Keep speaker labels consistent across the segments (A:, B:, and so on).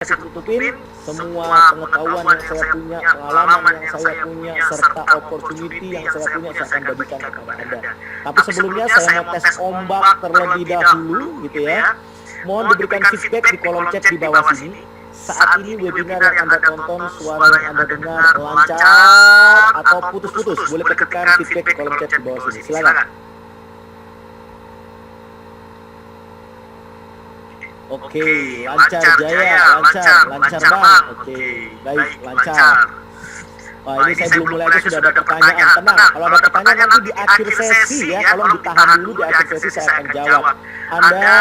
A: tutupin semua pengetahuan yang saya punya, pengalaman yang saya punya, serta opportunity yang saya punya saya akan bagikan kepada Anda. Tapi sebelumnya saya mau tes ombak terlebih dahulu gitu ya. Mohon diberikan feedback di kolom chat di bawah sini. Saat ini webinar yang Anda tonton, suara yang Anda dengar lancar atau putus-putus, boleh ketikkan feedback di kolom chat di bawah sini. Silakan. Oke, lancar Jaya, lancar Bang. Oke, baik, lancar. Wah, ini saya belum mulai aja sudah ada pertanyaan. Tenang, kalau ada pertanyaan nanti di akhir sesi ya, tolong ditahan dulu, di akhir sesi saya akan jawab. Anda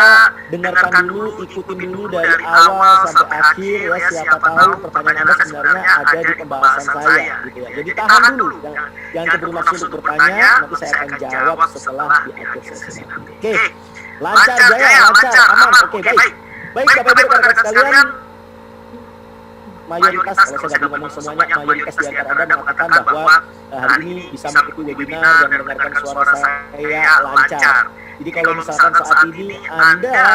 A: dengarkan dulu, ikutin dulu dari awal sampai akhir ya, siapa tahu pertanyaan Anda sebenarnya ada di pembahasan saya gitu ya. Jadi tahan dulu, jangan keburu langsung untuk bertanya, nanti saya akan jawab setelah di akhir sesi. Oke. Lancar Jaya, lancar, aman. Oke, baik. Baik, Bapak Ibu rekan-rekan sekalian, mayoritas, kalau saya nggak ngomong semuanya, mayoritas di antara Anda mengatakan bahwa hari ini bisa mengikuti webinar dan mendengarkan suara saya lancar. Jadi kalau misalkan saat ini Anda,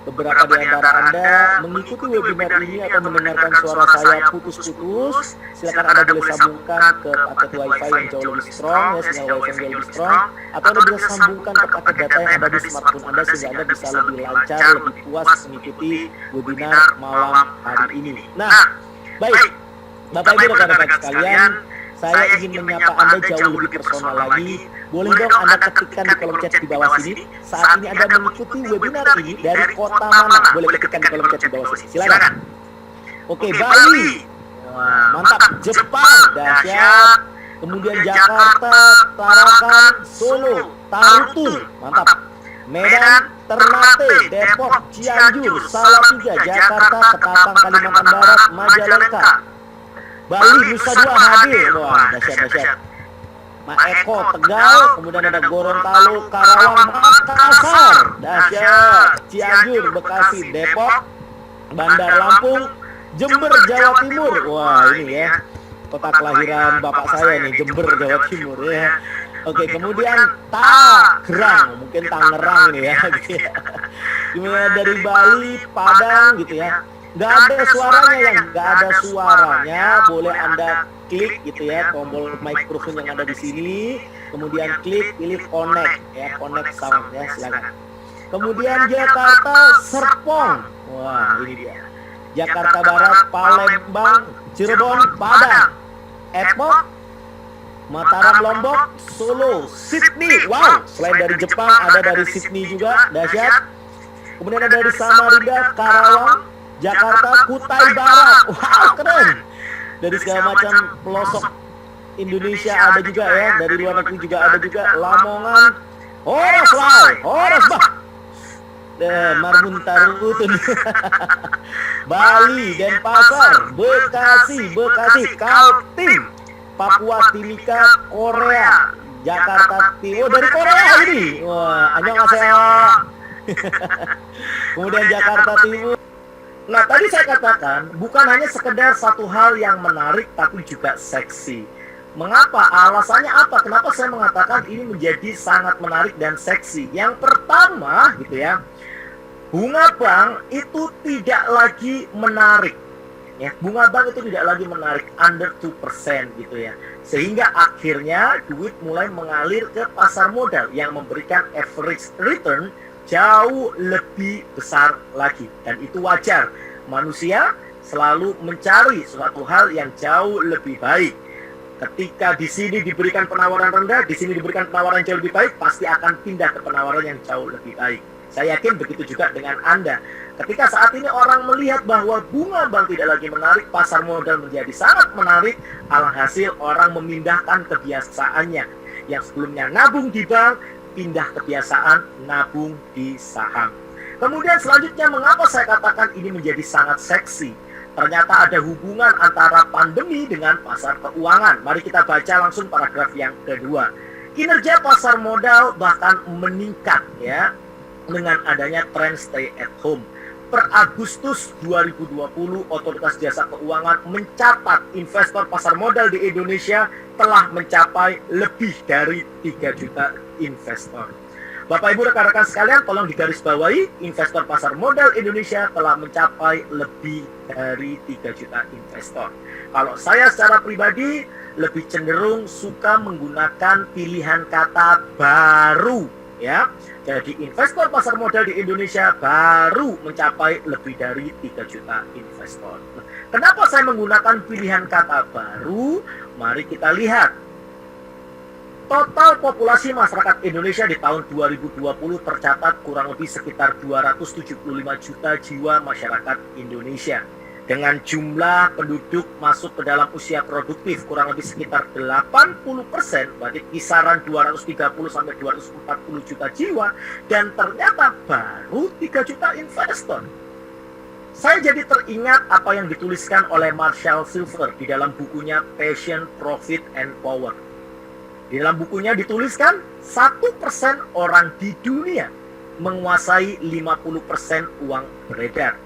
A: beberapa di antara Anda mengikuti webinar ini atau mendengarkan suara saya putus-putus, silakan Anda boleh sambungkan ke paket wifi yang jauh lebih strong ya, sinyal wifi yang jauh lebih strong, atau Anda bisa sambungkan ke paket data yang ada di smartphone Anda sehingga Anda bisa lebih lancar, lebih puas mengikuti webinar malam hari ini. Nah, baik, Bapak Ibu rekan-rekan sekalian, saya ingin menyapa Anda jauh lebih personal lagi. Boleh dong Anda ketikkan di kolom chat di bawah sini. Saat ini Anda mengikuti webinar ini dari kota mana? Boleh ketikkan di kolom chat di bawah sini. Silakan. Oke, Bali. Wah, mantap. Jepang, dahsyat. Kemudian Jakarta, Tarakan, Solo, Tarutung, mantap. Medan, Ternate, Depok, Cianjur, Salatiga, Jakarta, Ketapang, Kalimantan Barat, Majalengka. Bali, Nusa Dua hadir. Wah, dahsyat. Eko, Tegal, kemudian ada Gorontalo, Karawang, Makassar, dahsyat. Cianjur, Bekasi, Depok, Bandar Lampung, Jember, Jawa Timur. Wah, ini ya kota kelahiran bapak saya nih, Jember, Jawa Timur ya. Oke, kemudian Tangerang, mungkin Tangerang ini ya. Kemudian dari Bali, Padang gitu ya. Nggak ada suaranya, yang nggak ada suaranya boleh Anda klik gitu ya tombol microphone yang ada di sini, kemudian klik pilih connect ya, connect sound ya, silakan. Kemudian Jakarta, Serpong, wah ini dia. Jakarta Barat, Palembang, Cirebon, Padang, Epok, Mataram, Lombok, Solo, Sydney. Wow, selain dari Jepang ada dari Sydney juga, dahsyat. Kemudian ada dari Samarinda, Karawang, Jakarta, Kutai Barat. Wow, keren. Dari segala macam pelosok Indonesia ada juga ya, dari luar negeri juga ada juga. Lamongan, Horas Lai, Horas Bah, Marmun Tarutun, Bali, Denpasar, Bekasi, Kaltim, Papua Timika, Korea, Jakarta Timur, dari Korea ini. Wah, annyeonghaseyo. Kemudian Jakarta Timur. Nah, tadi saya katakan bukan hanya sekedar satu hal yang menarik tapi juga seksi. Mengapa? Alasannya apa? Kenapa saya mengatakan ini menjadi sangat menarik dan seksi? Yang pertama gitu ya, bunga bank itu tidak lagi menarik. Ya, bunga bank itu tidak lagi menarik, under 2% gitu ya. Sehingga akhirnya duit mulai mengalir ke pasar modal yang memberikan average return jauh lebih besar lagi, dan itu wajar. Manusia selalu mencari suatu hal yang jauh lebih baik. Ketika di sini diberikan penawaran rendah, di sini diberikan penawaran jauh lebih baik, pasti akan pindah ke penawaran yang jauh lebih baik. Saya yakin begitu juga dengan Anda. Ketika saat ini orang melihat bahwa bunga bank tidak lagi menarik, pasar modal menjadi sangat menarik, alhasil orang memindahkan kebiasaannya yang sebelumnya nabung di bank, pindah kebiasaan nabung di saham. Kemudian selanjutnya, mengapa saya katakan ini menjadi sangat seksi? Ternyata ada hubungan antara pandemi dengan pasar keuangan. Mari kita baca langsung paragraf yang kedua. Kinerja pasar modal bahkan meningkat ya dengan adanya tren stay at home. Per Agustus 2020, Otoritas Jasa Keuangan mencatat investor pasar modal di Indonesia telah mencapai lebih dari 3 juta investor. Bapak Ibu rekan-rekan sekalian, tolong digarisbawahi, investor pasar modal Indonesia telah mencapai lebih dari 3 juta investor. Kalau saya secara pribadi lebih cenderung suka menggunakan pilihan kata baru, ya. Jadi investor pasar modal di Indonesia baru mencapai lebih dari 3 juta investor. Kenapa saya menggunakan pilihan kata baru? Mari kita lihat. Total populasi masyarakat Indonesia di tahun 2020 tercatat kurang lebih sekitar 275 juta jiwa masyarakat Indonesia. Dengan jumlah penduduk masuk ke dalam usia produktif kurang lebih sekitar 80%, berarti kisaran 230 sampai 240 juta jiwa, dan ternyata baru 3 juta investor. Saya jadi teringat apa yang dituliskan oleh Marshall Silver di dalam bukunya Passion, Profit, and Power. Di dalam bukunya dituliskan 1% orang di dunia menguasai 50% uang beredar.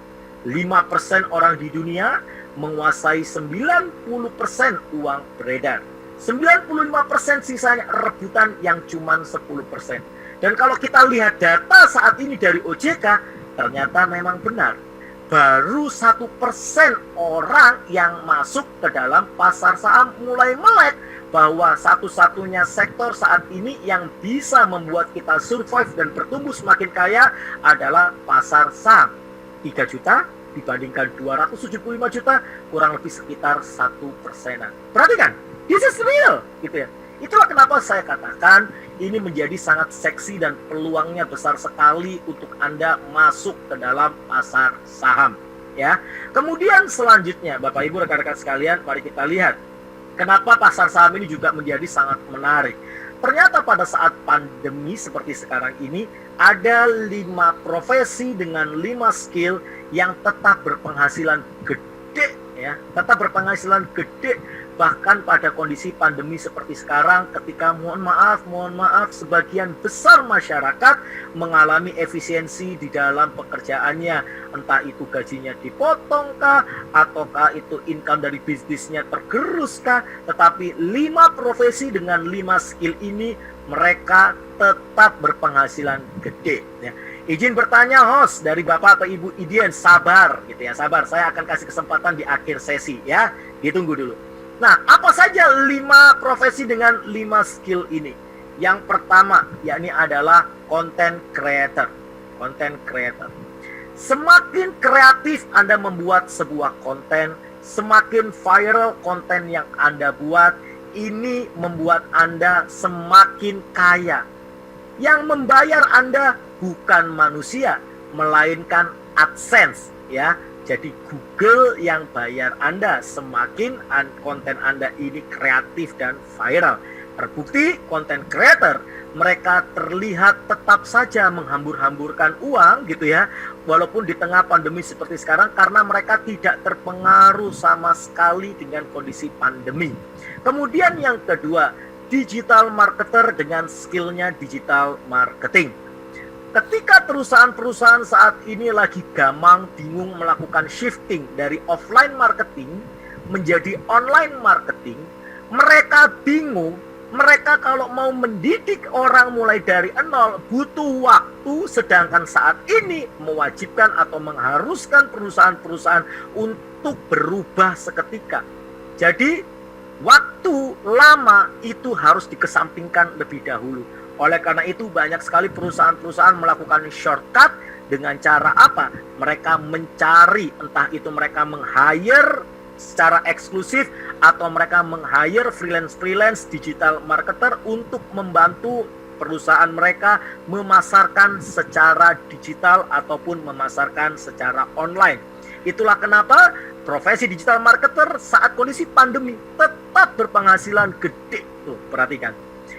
A: 5% orang di dunia menguasai 90% uang beredar. 95% sisanya rebutan yang cuma 10%. Dan kalau kita lihat data saat ini dari OJK, ternyata memang benar. Baru 1% orang yang masuk ke dalam pasar saham mulai melek bahwa satu-satunya sektor saat ini yang bisa membuat kita survive dan bertumbuh semakin kaya adalah pasar saham. 3 juta dibandingkan 275 juta, kurang lebih sekitar 1%. Perhatikan, this is real, gitu ya. Itulah kenapa saya katakan ini menjadi sangat seksi dan peluangnya besar sekali untuk Anda masuk ke dalam pasar saham, ya. Kemudian selanjutnya, Bapak Ibu rekan-rekan sekalian, mari kita lihat kenapa pasar saham ini juga menjadi sangat menarik. Ternyata pada saat pandemi seperti sekarang ini, ada 5 profesi dengan 5 skill yang tetap berpenghasilan gede, ya, tetap berpenghasilan gede. Bahkan pada kondisi pandemi seperti sekarang, ketika mohon maaf, sebagian besar masyarakat mengalami efisiensi di dalam pekerjaannya. Entah itu gajinya dipotongkah, ataukah itu income dari bisnisnya tergeruskah. Tetapi 5 profesi dengan 5 skill ini, mereka tetap berpenghasilan gede, ya. Izin bertanya host dari Bapak atau Ibu Idian, sabar gitu ya, sabar. Saya akan kasih kesempatan di akhir sesi ya, ditunggu dulu. Nah, apa saja 5 profesi dengan 5 skill ini? Yang pertama, yakni adalah content creator. Content creator. Semakin kreatif Anda membuat sebuah konten, semakin viral konten yang Anda buat, ini membuat Anda semakin kaya. Yang membayar Anda bukan manusia, melainkan AdSense, ya. Jadi Google yang bayar Anda semakin konten Anda ini kreatif dan viral. Terbukti konten creator mereka terlihat tetap saja menghambur-hamburkan uang gitu ya. Walaupun di tengah pandemi seperti sekarang, karena mereka tidak terpengaruh sama sekali dengan kondisi pandemi. Kemudian yang kedua, digital marketer dengan skillnya digital marketing. Ketika perusahaan-perusahaan saat ini lagi gamang bingung melakukan shifting dari offline marketing menjadi online marketing, mereka bingung. Mereka kalau mau mendidik orang mulai dari nol butuh waktu, sedangkan saat ini mewajibkan atau mengharuskan perusahaan-perusahaan untuk berubah seketika. Jadi waktu lama itu harus dikesampingkan lebih dahulu. Oleh karena itu banyak sekali perusahaan-perusahaan melakukan shortcut dengan cara apa? Mereka mencari, entah itu mereka meng-hire secara eksklusif atau mereka meng-hire freelance digital marketer untuk membantu perusahaan mereka memasarkan secara digital ataupun memasarkan secara online. Itulah kenapa profesi digital marketer saat kondisi pandemi tetap berpenghasilan gede. Tuh, perhatikan.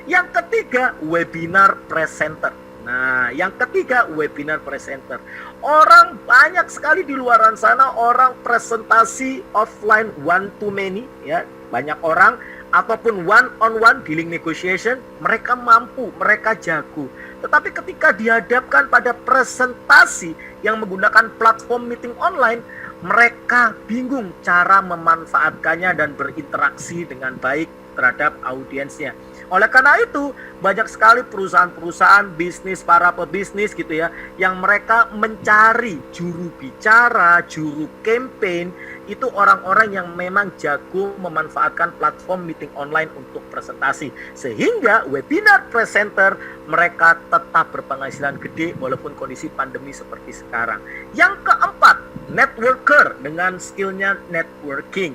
A: Yang ketiga, webinar presenter. Nah, yang ketiga, webinar presenter. Orang banyak sekali di luar sana, orang presentasi offline one to many, ya, banyak orang, ataupun one on one dealing negotiation, mereka mampu, mereka jago. Tetapi ketika dihadapkan pada presentasi yang menggunakan platform meeting online, mereka bingung cara memanfaatkannya dan berinteraksi dengan baik terhadap audiensnya. Oleh karena itu, banyak sekali perusahaan-perusahaan bisnis, para pebisnis gitu ya, yang mereka mencari juru bicara, juru campaign, itu orang-orang yang memang jago memanfaatkan platform meeting online untuk presentasi. Sehingga webinar presenter mereka tetap berpenghasilan gede walaupun kondisi pandemi seperti sekarang. Yang keempat, networker dengan skillnya networking.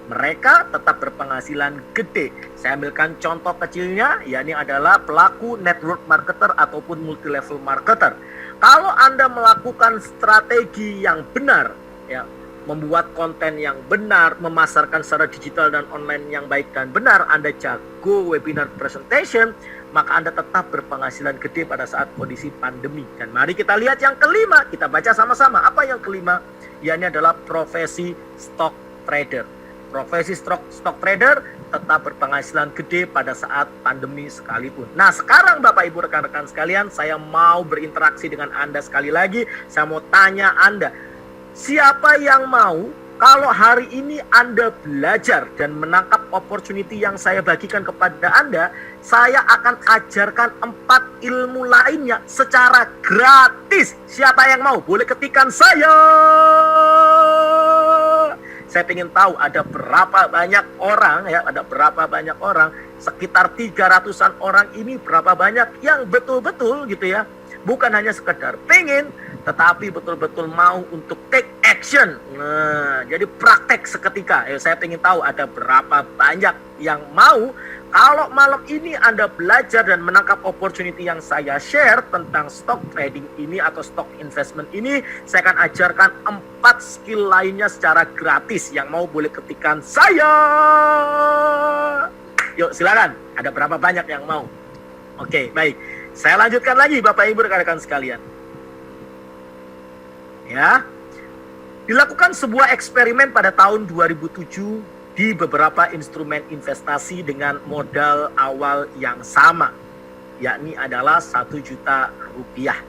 A: Mereka tetap berpenghasilan gede. Saya ambilkan contoh kecilnya, yakni adalah pelaku network marketer ataupun multi-level marketer. Kalau Anda melakukan strategi yang benar, ya, membuat konten yang benar, memasarkan secara digital dan online yang baik dan benar, Anda jago webinar presentation, maka Anda tetap berpenghasilan gede pada saat kondisi pandemi. Dan mari kita lihat yang kelima, kita baca sama-sama. Apa yang kelima? Yakni adalah profesi stock trader. Profesi stock trader tetap berpenghasilan gede pada saat pandemi sekalipun. Nah, sekarang Bapak Ibu rekan-rekan sekalian, saya mau berinteraksi dengan Anda sekali lagi. Saya mau tanya Anda, siapa yang mau kalau hari ini Anda belajar dan menangkap opportunity yang saya bagikan kepada Anda, saya akan ajarkan 4 ilmu lainnya secara gratis. Siapa yang mau? Boleh ketikan saya. Saya ingin tahu ada berapa banyak orang, ya, ada berapa banyak orang, sekitar 300-an orang ini berapa banyak yang betul-betul gitu ya, bukan hanya sekedar pengen, tetapi betul-betul mau untuk take action. Nah, jadi praktek seketika. Saya ingin tahu ada berapa banyak yang mau. Kalau malam ini Anda belajar dan menangkap opportunity yang saya share tentang stock trading ini atau stock investment ini, saya akan ajarkan 4 skill lainnya secara gratis. Yang mau boleh ketikan saya. Yuk silakan, ada berapa banyak yang mau? Oke, baik. Saya lanjutkan lagi Bapak Ibu rekan-rekan sekalian. Ya, dilakukan sebuah eksperimen pada tahun 2007 di beberapa instrumen investasi dengan modal awal yang sama, yakni adalah 1 juta rupiah.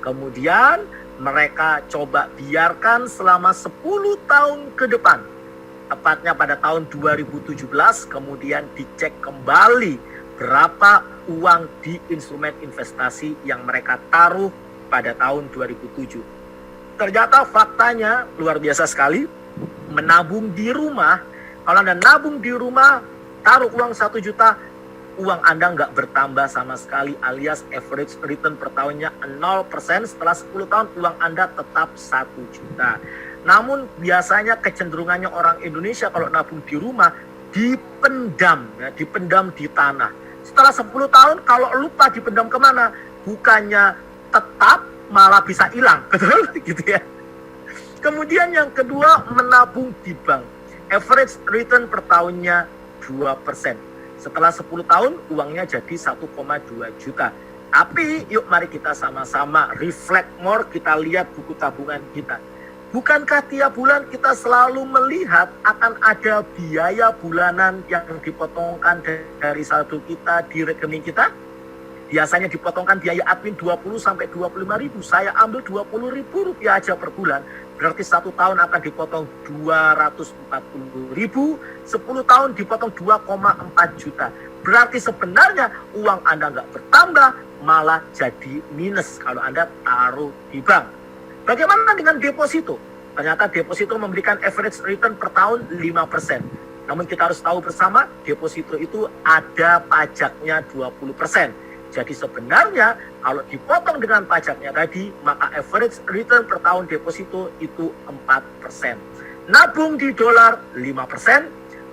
A: Kemudian mereka coba biarkan selama 10 tahun ke depan, tepatnya pada tahun 2017, kemudian dicek kembali berapa uang di instrumen investasi yang mereka taruh pada tahun 2007. Ternyata faktanya luar biasa sekali. Menabung di rumah, kalau Anda nabung di rumah, taruh uang 1 juta, uang Anda nggak bertambah sama sekali, alias average return per tahunnya 0%. Setelah 10 tahun, uang Anda tetap 1 juta. Namun biasanya kecenderungannya orang Indonesia kalau nabung di rumah, dipendam, ya, dipendam di tanah. Setelah 10 tahun, kalau lupa dipendam kemana? Bukannya tetap, malah bisa hilang, betul? Gitu ya. Kemudian yang kedua, menabung di bank. Average return per tahunnya 2%. Setelah 10 tahun, uangnya jadi 1,2 juta. Tapi yuk mari kita sama-sama reflect more, kita lihat buku tabungan kita. Bukankah tiap bulan kita selalu melihat akan ada biaya bulanan yang dipotongkan dari saldo kita di rekening kita? Biasanya dipotongkan biaya admin 20 sampai 25 ribu. Saya ambil 20 ribu rupiah aja per bulan. Berarti 1 tahun akan dipotong 240 ribu. 10 tahun dipotong 2,4 juta. Berarti sebenarnya uang Anda nggak bertambah, malah jadi minus kalau Anda taruh di bank. Bagaimana dengan deposito? Ternyata deposito memberikan average return per tahun 5%. Namun kita harus tahu bersama, deposito itu ada pajaknya 20%. Jadi sebenarnya kalau dipotong dengan pajaknya tadi, maka average return per tahun deposito itu 4%. Nabung di dolar 5%,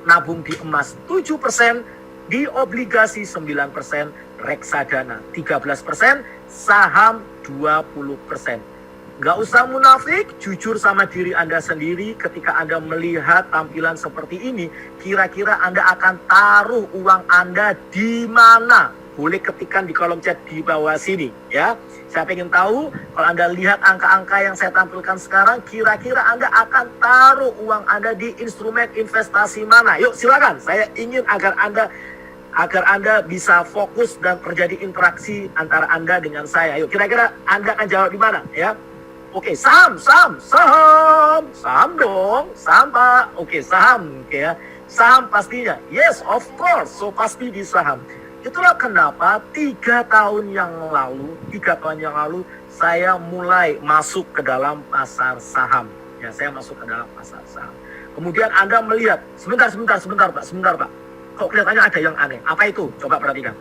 A: nabung di emas 7%, di obligasi 9%, reksadana 13%, saham 20%. Nggak usah munafik, jujur sama diri Anda sendiri. Ketika Anda melihat tampilan seperti ini, kira-kira Anda akan taruh uang Anda di mana? Boleh ketikkan di kolom chat di bawah sini ya. Saya ingin tahu kalau Anda lihat angka-angka yang saya tampilkan sekarang, kira-kira Anda akan taruh uang Anda di instrumen investasi mana? Yuk silakan. Saya ingin agar Anda bisa fokus dan terjadi interaksi antara Anda dengan saya. Yuk kira-kira Anda akan jawab di mana ya? Oke, saham dong, saham Pak. Oke, saham, oke ya. Saham pastinya, yes of course, so pasti di saham. Itulah kenapa 3 tahun yang lalu saya mulai masuk ke dalam pasar saham. Ya, saya masuk ke dalam pasar saham. Kemudian Anda melihat, sebentar Pak. Kok kelihatannya ada yang aneh? Apa itu? Coba perhatikan.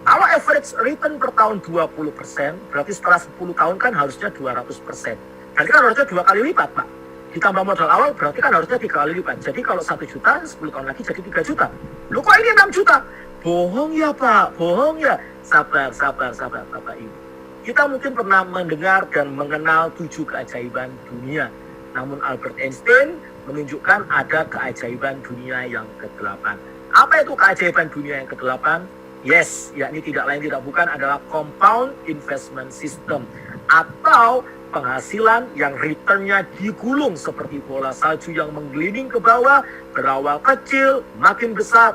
A: Kalau average return per tahun 20%, berarti setelah 10 tahun kan harusnya 200%. Berarti kan harusnya 2 kali lipat, Pak. Ditambah modal awal berarti kan harusnya 3 kali lipat. Jadi kalau 1 juta, 10 tahun lagi jadi 3 juta. Loh kok ini 6 juta? Bohong ya Pak, bohong ya. Sabar Bapak Ibu. Kita mungkin pernah mendengar dan mengenal 7 keajaiban dunia. Namun Albert Einstein menunjukkan ada keajaiban dunia yang ke-8. Apa itu keajaiban dunia yang ke-8? Yes, yakni tidak lain tidak bukan adalah compound investment system atau penghasilan yang returnnya digulung seperti bola salju yang menggelinding ke bawah, berawal kecil, makin besar.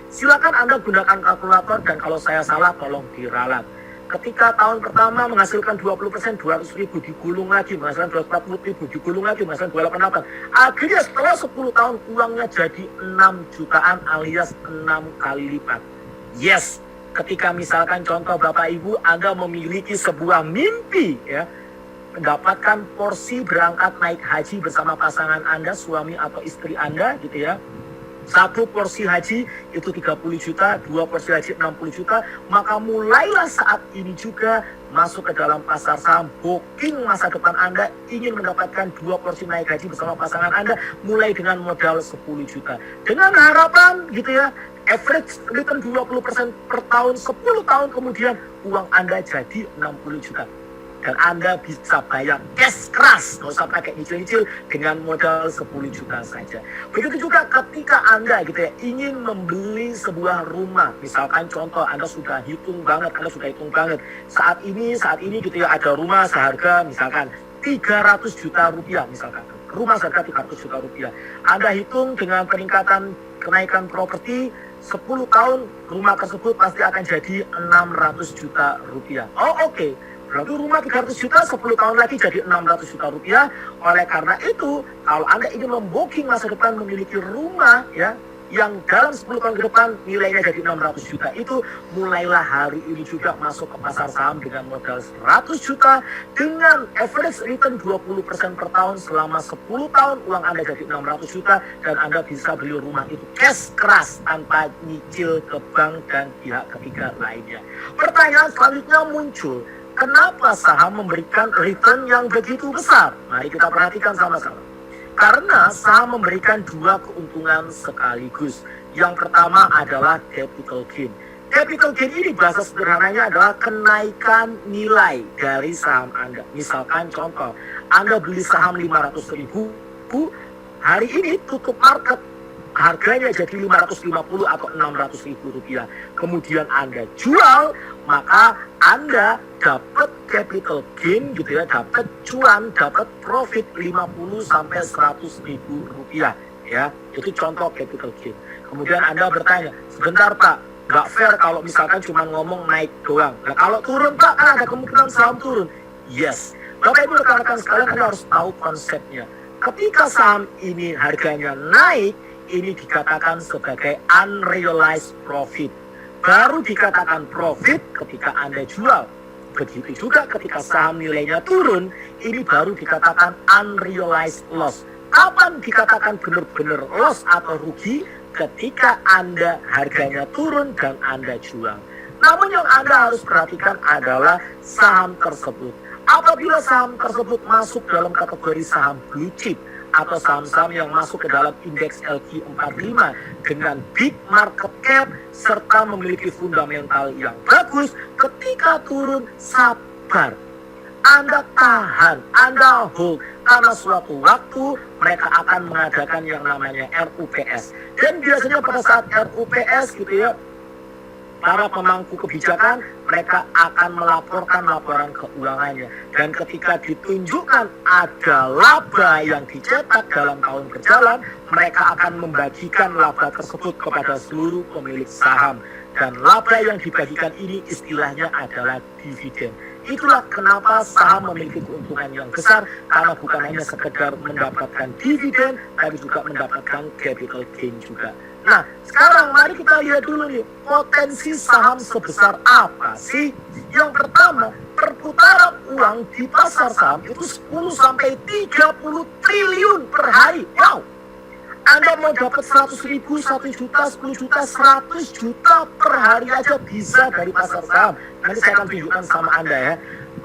A: Silakan Anda gunakan kalkulator dan kalau saya salah tolong diralat. Ketika tahun pertama menghasilkan 20%, 200.000 digulung lagi, menghasilkan 240.000 digulung lagi, menghasilkan 288. Akhirnya setelah 10 tahun uangnya jadi 6 jutaan alias 6 kali lipat. Yes, ketika misalkan contoh Bapak Ibu Anda memiliki sebuah mimpi ya, mendapatkan porsi berangkat naik haji bersama pasangan Anda, suami atau istri Anda gitu ya. 1 porsi haji itu 30 juta, 2 porsi haji 60 juta, maka mulailah saat ini juga masuk ke dalam pasar saham, booking masa depan Anda, ingin mendapatkan 2 porsi naik haji bersama pasangan Anda, mulai dengan modal 10 juta. Dengan harapan gitu ya, average return 20% per tahun, 10 tahun kemudian uang Anda jadi 60 juta. Dan Anda bisa bayar cash keras, nggak usah pakai nyicil-nyicil dengan modal 10 juta saja. Begitu juga ketika Anda gitu ya, ingin membeli sebuah rumah, misalkan contoh Anda sudah hitung banget, saat ini gitu ya ada rumah seharga misalkan 300 juta rupiah misalkan. Rumah seharga 300 juta rupiah. Anda hitung dengan peningkatan kenaikan properti 10 tahun rumah tersebut pasti akan jadi 600 juta rupiah. Oh oke. Berarti rumah 300 juta, 10 tahun lagi jadi 600 juta rupiah. Oleh karena itu, kalau Anda ingin membooking masa depan memiliki rumah ya, yang dalam 10 tahun ke depan nilainya jadi 600 juta, itu mulailah hari ini juga masuk ke pasar saham dengan modal 100 juta dengan average return 20% per tahun selama 10 tahun uang Anda jadi 600 juta dan Anda bisa beli rumah itu cash keras tanpa nyicil ke bank dan pihak ketiga lainnya. Pertanyaan selanjutnya muncul, kenapa saham memberikan return yang begitu besar? Mari kita perhatikan sama-sama. Karena saham memberikan 2 keuntungan sekaligus. Yang pertama adalah capital gain. Capital gain ini bahasa sederhananya adalah kenaikan nilai dari saham Anda. Misalkan contoh, Anda beli saham 500.000, hari ini tutup market harganya jadi 550 atau 600.000 rupiah. Kemudian Anda jual, maka Anda dapat capital gain gitu ya, dapat cuan, dapat profit 50 sampai 100.000 rupiah ya. Itu contoh capital gain. Kemudian Anda bertanya, sebentar Pak, nggak fair kalau misalkan cuma ngomong naik doang. Nah kalau turun Pak, kan ada kemungkinan saham turun. Yes, Bapak Ibu rekan-rekan sekalian, Anda harus tahu konsepnya. Ketika saham ini harganya naik, ini dikatakan sebagai unrealized profit. Baru dikatakan profit ketika Anda jual. Begitu juga ketika saham nilainya turun, ini baru dikatakan unrealized loss. Kapan dikatakan benar-benar loss atau rugi? Ketika Anda harganya turun dan Anda jual. Namun yang Anda harus perhatikan adalah saham tersebut. Apabila saham tersebut masuk dalam kategori saham blue chip, atau saham-saham yang masuk ke dalam indeks LQ45 dengan big market cap serta memiliki fundamental yang bagus, ketika turun sabar. Anda tahan, Anda hold, karena suatu waktu mereka akan mengadakan yang namanya RUPS. Dan biasanya pada saat RUPS gitu ya, para pemangku kebijakan mereka akan melaporkan laporan keuangannya, dan ketika ditunjukkan ada laba yang dicetak dalam tahun berjalan, mereka akan membagikan laba tersebut kepada seluruh pemilik saham, dan laba yang dibagikan ini istilahnya adalah dividen. Itulah kenapa saham memiliki keuntungan yang besar, karena bukan hanya sekedar mendapatkan dividen, tapi juga mendapatkan capital gain juga. Nah, sekarang mari kita lihat dulu nih, potensi saham sebesar apa sih? Yang pertama, perputaran uang di pasar saham itu 10 sampai 30 triliun per hari. Wow! Anda mau dapat 100 ribu, 1 juta, 10 juta, 100 juta per hari aja bisa dari pasar saham. Nanti saya akan tunjukkan sama Anda ya,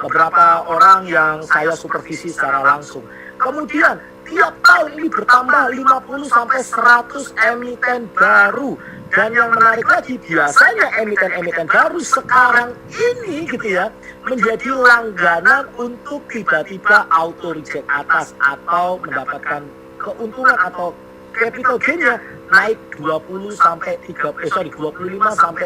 A: beberapa orang yang saya supervisi secara langsung. Kemudian, tiap tahun ini bertambah 50 sampai 100 emiten baru. Dan yang menarik lagi, biasanya emiten-emiten baru sekarang ini gitu ya, menjadi langganan untuk tiba-tiba auto reject atas atau mendapatkan keuntungan atau capital gain-nya naik 25 sampai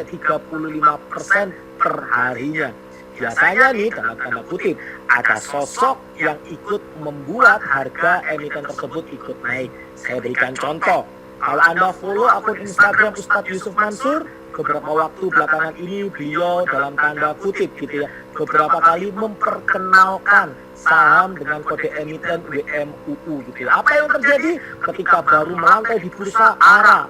A: 35% per harinya. Biasanya nih, dalam tanda kutip, ada sosok yang ikut membuat harga emiten tersebut ikut naik. Saya berikan contoh. Kalau Anda follow akun Instagram Ustadz Yusuf Mansur, beberapa waktu belakangan ini beliau dalam tanda kutip gitu ya, beberapa kali memperkenalkan saham dengan kode emiten WMUU gitu ya. Apa yang terjadi ketika baru melantai di bursa, arah,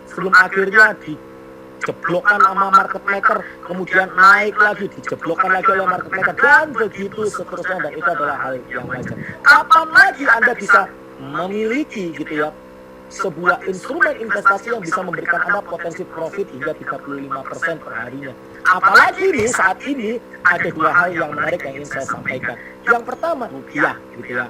A: sebelum akhirnya dijeblokkan sama market maker, kemudian naik lagi, dijeblokkan lagi oleh market maker, dan begitu seterusnya, dan itu adalah hal yang wajar. Kapan lagi Anda bisa memiliki gitu ya, sebuah instrumen investasi yang bisa memberikan Anda potensi profit hingga 35% per harinya. Apalagi nih saat ini ada dua hal yang menarik yang ingin saya sampaikan. Yang pertama, rupiah gitu ya.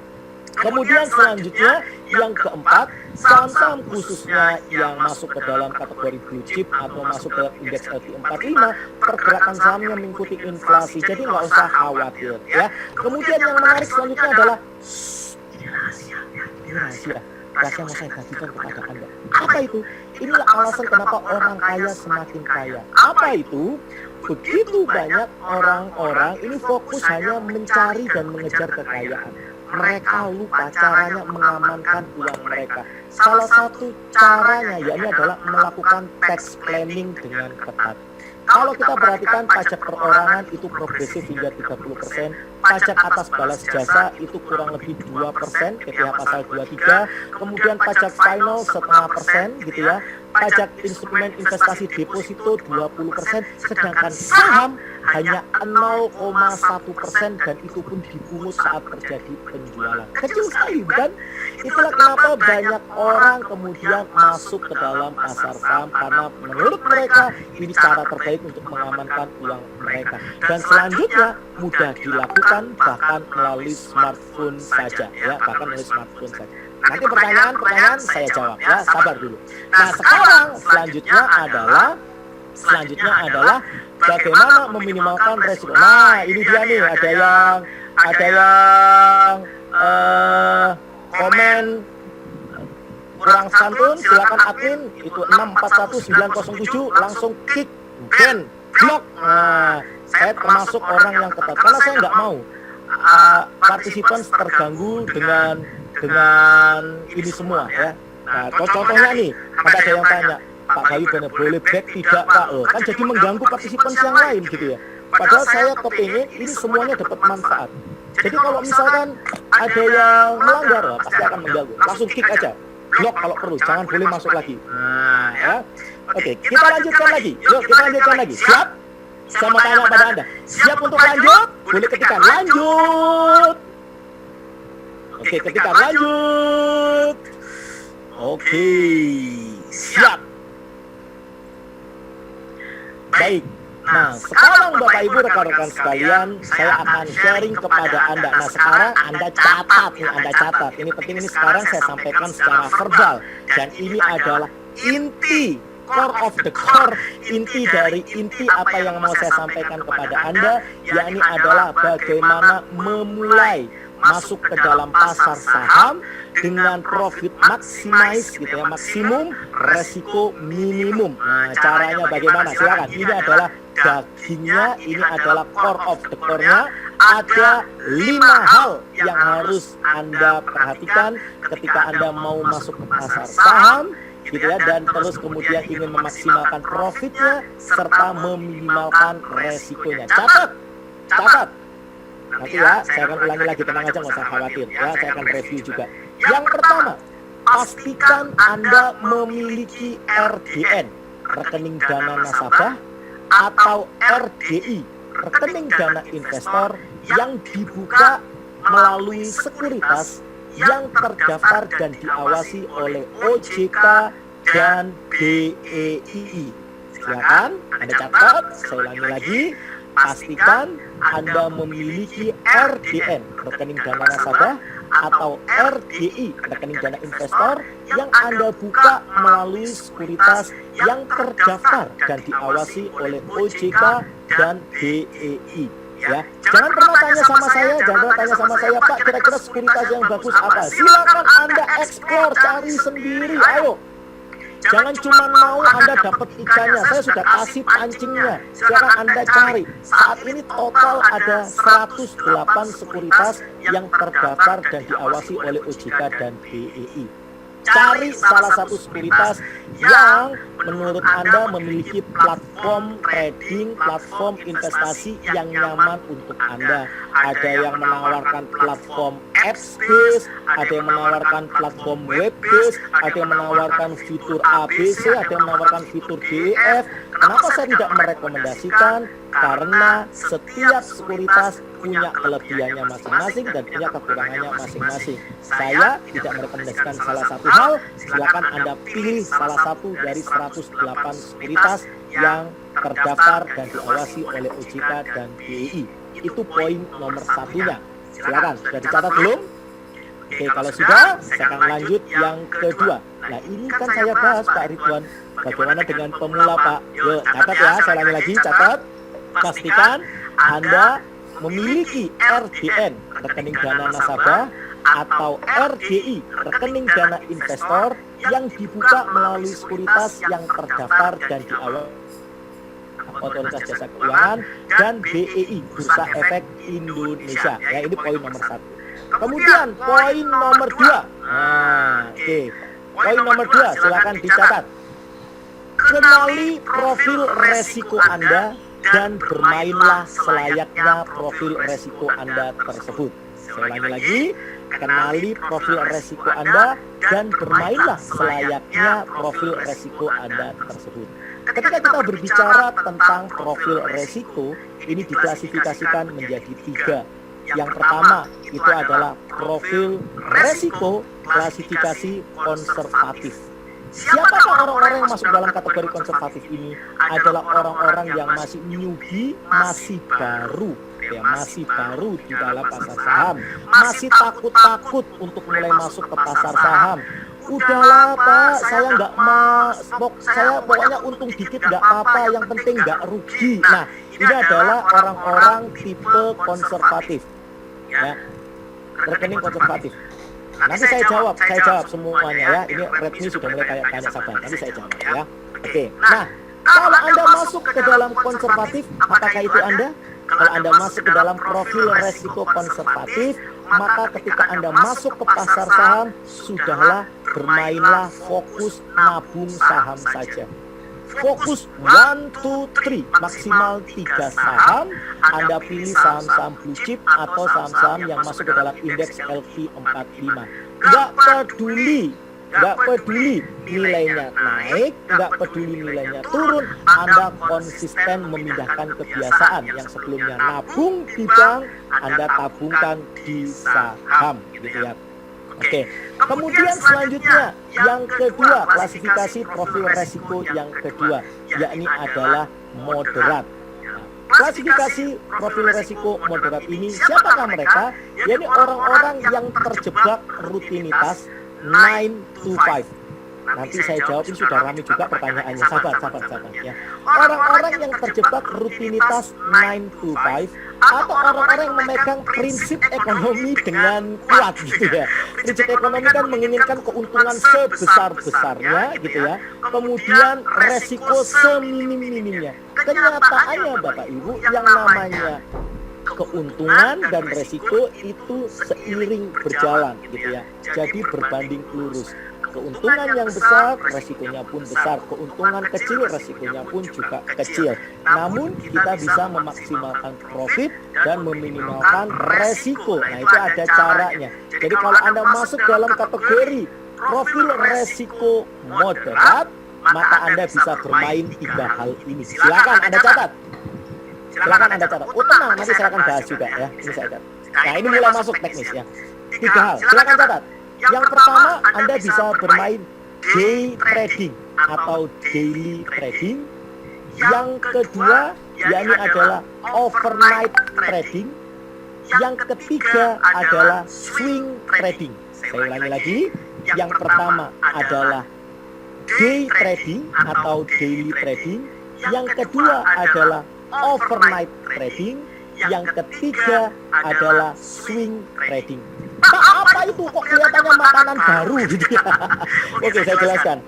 A: Kemudian selanjutnya yang keempat, saham-saham khususnya yang masuk ke dalam kategori blue chip atau masuk ke indeks LQ45, pergerakan sahamnya mengikuti inflasi. Jadi nggak usah khawatir ya. Kemudian yang menarik selanjutnya adalah ini rahasia. Rahasia mau saya bagikan kepada Anda. Apa itu? Inilah alasan kenapa orang kaya semakin kaya. Apa itu? Begitu banyak orang-orang ini fokus hanya mencari dan mengejar kekayaan. Mereka lupa caranya mengamankan uang mereka. Salah satu caranya yakni adalah melakukan tax planning dengan ketat. Kalau kita perhatikan pajak perorangan itu progresif hingga 30%, pajak atas balas jasa itu kurang lebih 2%, PTH pasal 23, kemudian pajak final 0,5% gitu ya, pajak instrumen investasi deposito 20%, sedangkan saham hanya 0,1% dan itu pun dipungut saat terjadi penjualan. Kecil sekali bukan? Itulah kenapa banyak orang kemudian masuk ke dalam pasar saham, karena menurut mereka ini cara terbaik untuk mengamankan uang mereka. Dan selanjutnya mudah dilakukan bahkan melalui smartphone saja ya, bahkan melalui smartphone saja. Nanti pertanyaan saya jawab ya, sabar dulu. Nah, sekarang selanjutnya adalah bagaimana meminimalkan resiko. Nah, ini dia nih, ada yang komen kurang santun, silakan admin itu 641907 langsung kick ban blok. Nah, saya termasuk orang yang ketat karena saya nggak mau partisipan terganggu dengan ini semua ya. Nah, contohnya nih, ada yang tanya, Pak Bayu benar boleh back tidak Pak? Kan jadi mengganggu partisipan yang lain gitu ya. Padahal saya kepingin ini semuanya dapat manfaat. Jadi kalau misalkan ada yang melanggar, pasti akan mengganggu. Langsung kick aja, blok kalau perlu, jangan boleh masuk lagi. Nah ya, oke, kita lanjutkan lagi. Yuk kita lanjutkan lagi. Siap? Saya mau tanya pada Anda, siap untuk lanjut? Boleh ketikkan lanjut. Oke, ketikkan lanjut. Oke, siap. Baik. Nah, sekarang Bapak Ibu rekan-rekan sekalian, saya akan sharing kepada Anda. Nah, sekarang Anda catat. Ini penting, ini sekarang saya sampaikan secara verbal. Dan ini adalah inti, core of the core, inti dari inti apa yang mau saya sampaikan kepada Anda, yakni adalah bagaimana memulai masuk ke dalam pasar saham dengan profit maximize gitu ya, maksimum, resiko minimum. Nah, caranya bagaimana? Silakan. Ini adalah dagingnya, ini adalah core of the core-nya. Ada 5 hal yang harus Anda perhatikan ketika Anda mau masuk ke pasar saham gitu ya, dan terus kemudian ingin memaksimalkan profitnya serta meminimalkan resikonya. Catat. Nanti ya, saya akan ulangi lagi, tenang aja, nggak usah khawatir ya, saya akan review juga. Yang pertama, pastikan Anda memiliki RDN, rekening dana nasabah, atau RDI, rekening dana investor yang dibuka melalui sekuritas yang terdaftar dan diawasi oleh OJK dan BEII. Silakan Anda catat, saya ulangi lagi. Pastikan Anda memiliki RDN, rekening dana nasabah, atau RDI, rekening dana investor yang Anda buka melalui sekuritas yang terdaftar dan diawasi oleh OJK dan BEI. Ya, jangan pernah tanya sama saya, Pak, kira-kira sekuritas yang bagus apa? Silakan Anda explore, cari sendiri, ayo. Jangan cuma mau Anda dapat ikannya, saya sudah kasih pancingnya. Silakan Anda cari. Saat ini total ada 108 sekuritas yang terdaftar dan diawasi oleh OJK dan BEI. Cari salah satu sekuritas yang menurut Anda memiliki platform trading, platform investasi yang nyaman untuk Anda. Ada yang menawarkan platform apps based, ada yang menawarkan platform web based, ada yang menawarkan fitur ABC, ada yang menawarkan fitur DEF. Kenapa saya tidak merekomendasikan? Karena setiap sekuritas punya kelebihannya masing-masing dan punya kekurangannya masing-masing. Saya tidak merekomendasikan salah satu hal. Silakan Anda pilih salah satu dari 108 sekuritas yang terdaftar dan diawasi oleh OJK dan BEI. Itu poin nomor satunya. Silakan, sudah dicatat belum? Oke, kalau sudah, saya akan lanjut yang kedua. Nah, ini kan saya bahas, Pak Ridwan, bagaimana dengan pemula, Pak? Yuk, catat ya, saya ulangi lagi, catat. Pastikan Anda memiliki RDN, rekening dana nasabah, atau RDI, rekening dana investor yang dibuka melalui sekuritas yang terdaftar dan diawasi Otoritas Jasa Keuangan dan BEI, Bursa Efek Indonesia. Ya, ini poin nomor satu. Kemudian poin nomor dua. Poin nomor dua, silakan dicatat. Kenali profil resiko Anda dan bermainlah selayaknya profil resiko Anda tersebut. Saya ulangi lagi, kenali profil resiko Anda dan bermainlah selayaknya profil resiko Anda tersebut. Ketika kita berbicara tentang profil resiko, ini diklasifikasikan menjadi 3. Yang pertama itu adalah profil resiko klasifikasi konservatif. Siapakah orang-orang yang masuk dalam kategori konservatif ini? Adalah orang-orang yang masih newbie, masih baru, ya, masih baru di dalam pasar saham, masih takut-takut untuk mulai masuk ke pasar saham. Udahlah Pak, saya pokoknya untung dikit nggak apa-apa, yang penting nggak rugi. Nah, ini adalah orang-orang tipe konservatif, ya, rekening konservatif. Nanti saya jawab semuanya ya. Ini Redmi sudah mulai kayak tanya sabar. Nanti saya jawab ya. Oke. Nah, kalau Anda masuk ke dalam konservatif, apakah itu Anda? Kalau Anda masuk ke dalam profil resiko konservatif, maka ketika Anda masuk ke pasar saham, sudahlah, bermainlah fokus nabung saham saja. Fokus 1, 2, 3, maksimal 3 saham. Anda pilih saham-saham blue chip atau saham-saham yang masuk ke dalam indeks LQ45. Nggak peduli nilainya naik, nggak peduli nilainya turun. Anda konsisten memindahkan kebiasaan yang sebelumnya nabung di bank, Anda tabungkan di saham, gitu ya. Oke, kemudian selanjutnya yang kedua, klasifikasi profil resiko yang kedua, yakni adalah moderat. Klasifikasi profil resiko moderat ini, siapakah mereka? Yakni orang-orang yang terjebak rutinitas 9 to 5. Nanti saya jawab, ini sudah ramai juga pertanyaannya. Sabar ya. Orang-orang yang terjebak rutinitas 9 to 5 atau orang-orang yang memegang prinsip ekonomi dengan kuat gitu ya. Prinsip ekonomi kan menginginkan keuntungan sebesar-besarnya gitu ya. Kemudian resiko seminim-minimnya. Kenyataannya Bapak Ibu, yang namanya keuntungan dan resiko itu seiring berjalan gitu ya. Jadi berbanding lurus. Keuntungan yang besar, resikonya pun besar. Keuntungan kecil, resikonya pun juga kecil. Namun kita bisa memaksimalkan profit dan meminimalkan resiko. Nah, itu ada caranya. Jadi kalau Anda masuk dalam kategori profil resiko moderat, maka Anda bisa bermain 3 hal ini. Silakan Anda catat. Silakan Anda catat. Oh, tenang, nanti saya akan bahas juga ya. Ini saya catat. Nah, ini mulai masuk teknis ya. 3 hal. Silakan catat. Yang pertama, Anda bisa bermain day trading atau daily trading. Yang kedua, yakni adalah overnight trading. Yang ketiga adalah swing trading. Saya ulangi lagi. Yang pertama adalah day trading atau daily trading. Yang kedua adalah overnight trading. Yang ketiga adalah swing trading. Pak, apa itu? Kok kelihatannya makanan baru gitu ya? Oke, saya jelaskan.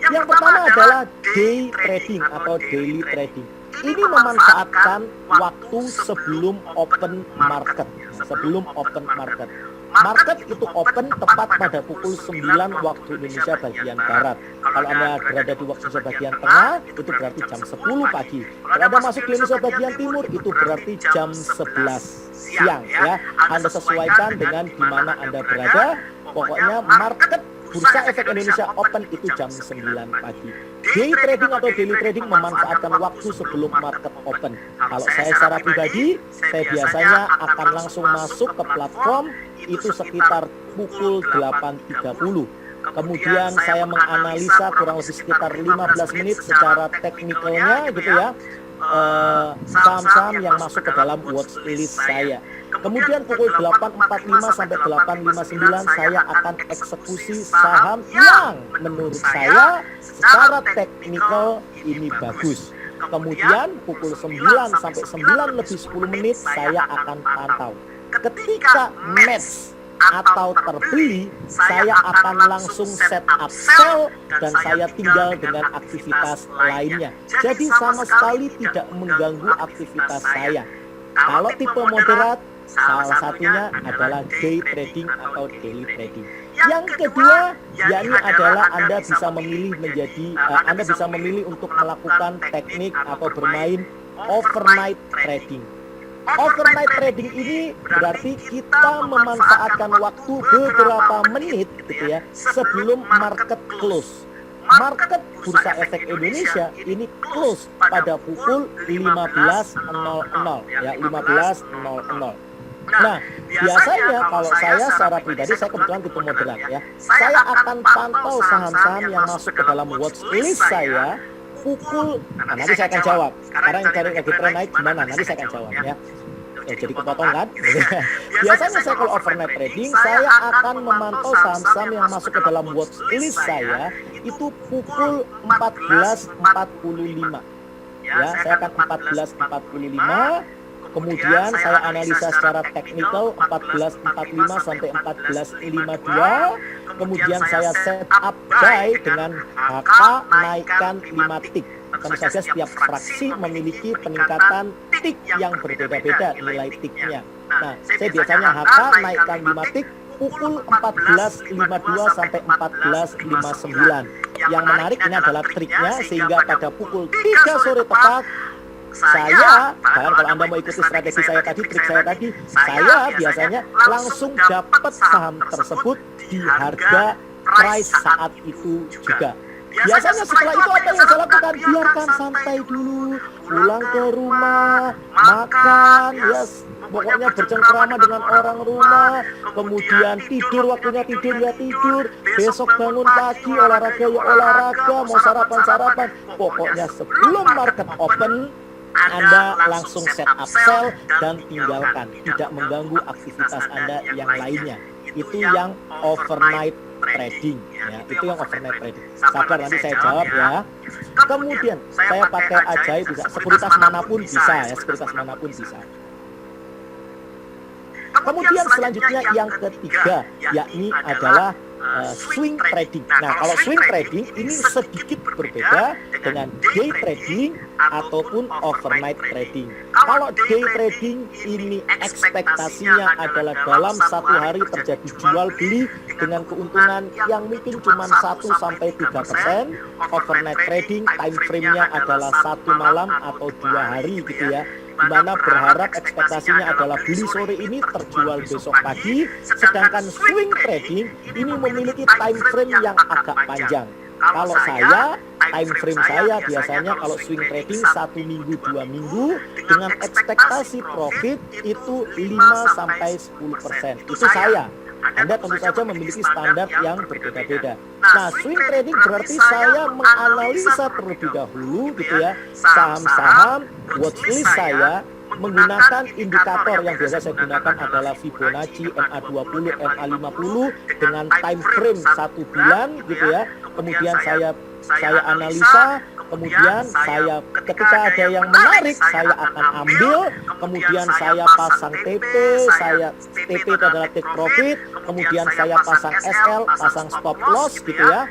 A: Yang pertama adalah day trading atau daily trading. Ini memanfaatkan waktu sebelum open market. Sebelum open market. Market itu open tepat pada pukul 9 waktu Indonesia bagian Barat. Kalau Anda berada di waktu Indonesia bagian Tengah, itu berarti jam 10 pagi. Kalau Anda masuk di Indonesia bagian Timur, itu berarti jam 11 siang. Ya, Anda sesuaikan dengan di mana Anda berada. Pokoknya market Bursa Efek Indonesia Open itu jam 9 pagi. Day trading atau daily trading memanfaatkan waktu sebelum market open. Kalau saya secara pribadi, saya biasanya akan langsung masuk ke platform itu sekitar pukul 8.30. Kemudian saya menganalisa kurang lebih sekitar 15 menit secara teknikalnya gitu ya. Saham-saham yang masuk ke dalam watch list saya. Kemudian pukul 8.45 sampai 8.59 saya akan eksekusi saham yang menurut saya secara teknikal ini bagus. Kemudian pukul 9 sampai 9 lebih 10 menit saya akan pantau. Ketika match atau terbeli, saya akan langsung set up sell dan saya tinggal dengan aktivitas lainnya. Jadi sama sekali tidak mengganggu aktivitas saya. Kalau tipe moderat, salah satunya adalah day trading atau daily trading. Yang kedua, yakni adalah Anda bisa memilih untuk melakukan teknik atau bermain overnight trading. Overnight trading ini berarti kita memanfaatkan waktu beberapa menit gitu ya sebelum market close. Market Bursa Efek Indonesia ini close pada pukul 15.00 ya, 15.00. Nah, biasanya kalau saya secara pribadi, saya kebetulan tipe moderat ya, saya akan pantau saham-saham yang masuk ke dalam watch list saya pukul, nanti saya akan jawab. Sekarang yang cari lagi tren naik gimana? Nanti saya akan jawab ya. Jadi kepotong kan? Biasanya saya kalau overnight trading, saya akan memantau saham-saham yang masuk ke dalam watch list saya itu pukul 14.45. Ya, saya akan 14.45. Kemudian saya analisa secara teknikal 14.45 sampai 14.52. Kemudian saya set up buy dengan HK naikkan 5 tick. Tentu saja setiap fraksi memiliki peningkatan tick yang berbeda-beda nilai ticknya. Nah, saya biasanya HK naikkan 5 tick pukul 14.52 sampai 14.59. Yang menarik ini adalah triknya, sehingga pada pukul 3 sore tepat saya, bahkan kalau Anda mau ikuti strategi saya tadi, trik saya tadi, saya biasanya langsung dapat saham tersebut di harga price saat itu juga. Biasanya setelah itu apa yang saya lakukan? Biarkan santai dulu, pulang ke rumah, makan, ya pokoknya bercengkrama dengan orang rumah, kemudian tidur, waktunya tidur ya tidur, besok bangun pagi, olahraga ya olahraga, mau sarapan, pokoknya sebelum market open, Anda langsung set up sell dan tinggalkan, tidak mengganggu aktivitas Anda yang lainnya. Itu yang overnight trading ya, itu yang overnight trading. Sabar, nanti saya jawab ya. Kemudian saya pakai ajaib bisa, sekuritas manapun bisa ya, sekuritas manapun bisa. Kemudian selanjutnya yang ketiga, yakni adalah swing trading. Nah, kalau swing trading ini sedikit berbeda dengan day trading ataupun overnight trading. Kalau day trading ini ekspektasinya adalah dalam satu hari terjadi jual beli dengan keuntungan yang mungkin cuma 1-3%. Overnight trading time frame-nya adalah 1 malam atau 2 hari gitu ya, di mana berharap ekspektasinya adalah beli sore ini terjual besok pagi. Sedangkan swing trading ini memiliki time frame yang agak panjang. Kalau saya, time frame saya biasanya kalau swing trading 1 minggu 2 minggu dengan ekspektasi profit itu 5-10%. Itu saya. Anda tentu saja memiliki standar yang berbeda-beda. Nah, swing trading berarti saya menganalisa terlebih dahulu gitu ya, saham-saham watchlist saya menggunakan indikator yang biasa saya gunakan adalah Fibonacci, MA20, MA50 dengan time frame 1 bulan gitu ya. Kemudian saya analisa, kemudian saya ketika ada yang menarik saya akan ambil, kemudian saya pasang TP, TP itu adalah take profit, kemudian saya pasang SL, pasang stop loss gitu ya.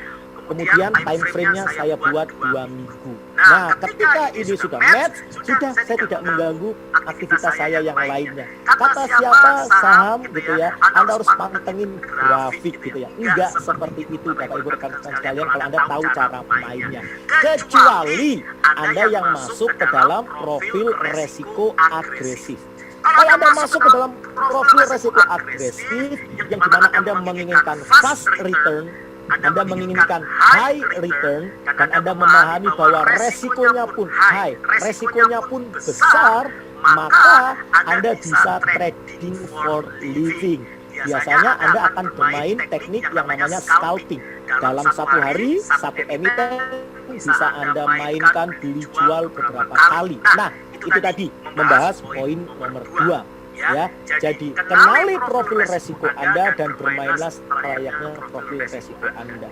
A: Kemudian time frame-nya saya buat 2 minggu. Nah, ketika ini sudah match, sudah saya tidak mengganggu aktivitas saya yang lainnya. Kata siapa saham gitu ya, Anda harus pantengin grafik gitu ya. Enggak seperti itu Bapak Ibu rekan-rekan sekalian kalau Anda tahu cara mainnya. Kecuali Anda yang masuk ke dalam profil resiko agresif. Kalau Anda masuk ke dalam profil resiko agresif yang dimana Anda menginginkan fast return, Anda menginginkan high return, dan Anda memahami bahwa resikonya pun high, resikonya pun besar, maka Anda bisa trading for living. Biasanya Anda akan bermain teknik yang namanya scalping. Dalam satu hari, satu emiten bisa Anda mainkan beli jual beberapa kali. Nah, itu tadi membahas poin nomor 2. Ya, jadi kenali profil resiko Anda dan bermainlah selayaknya profil resiko Anda.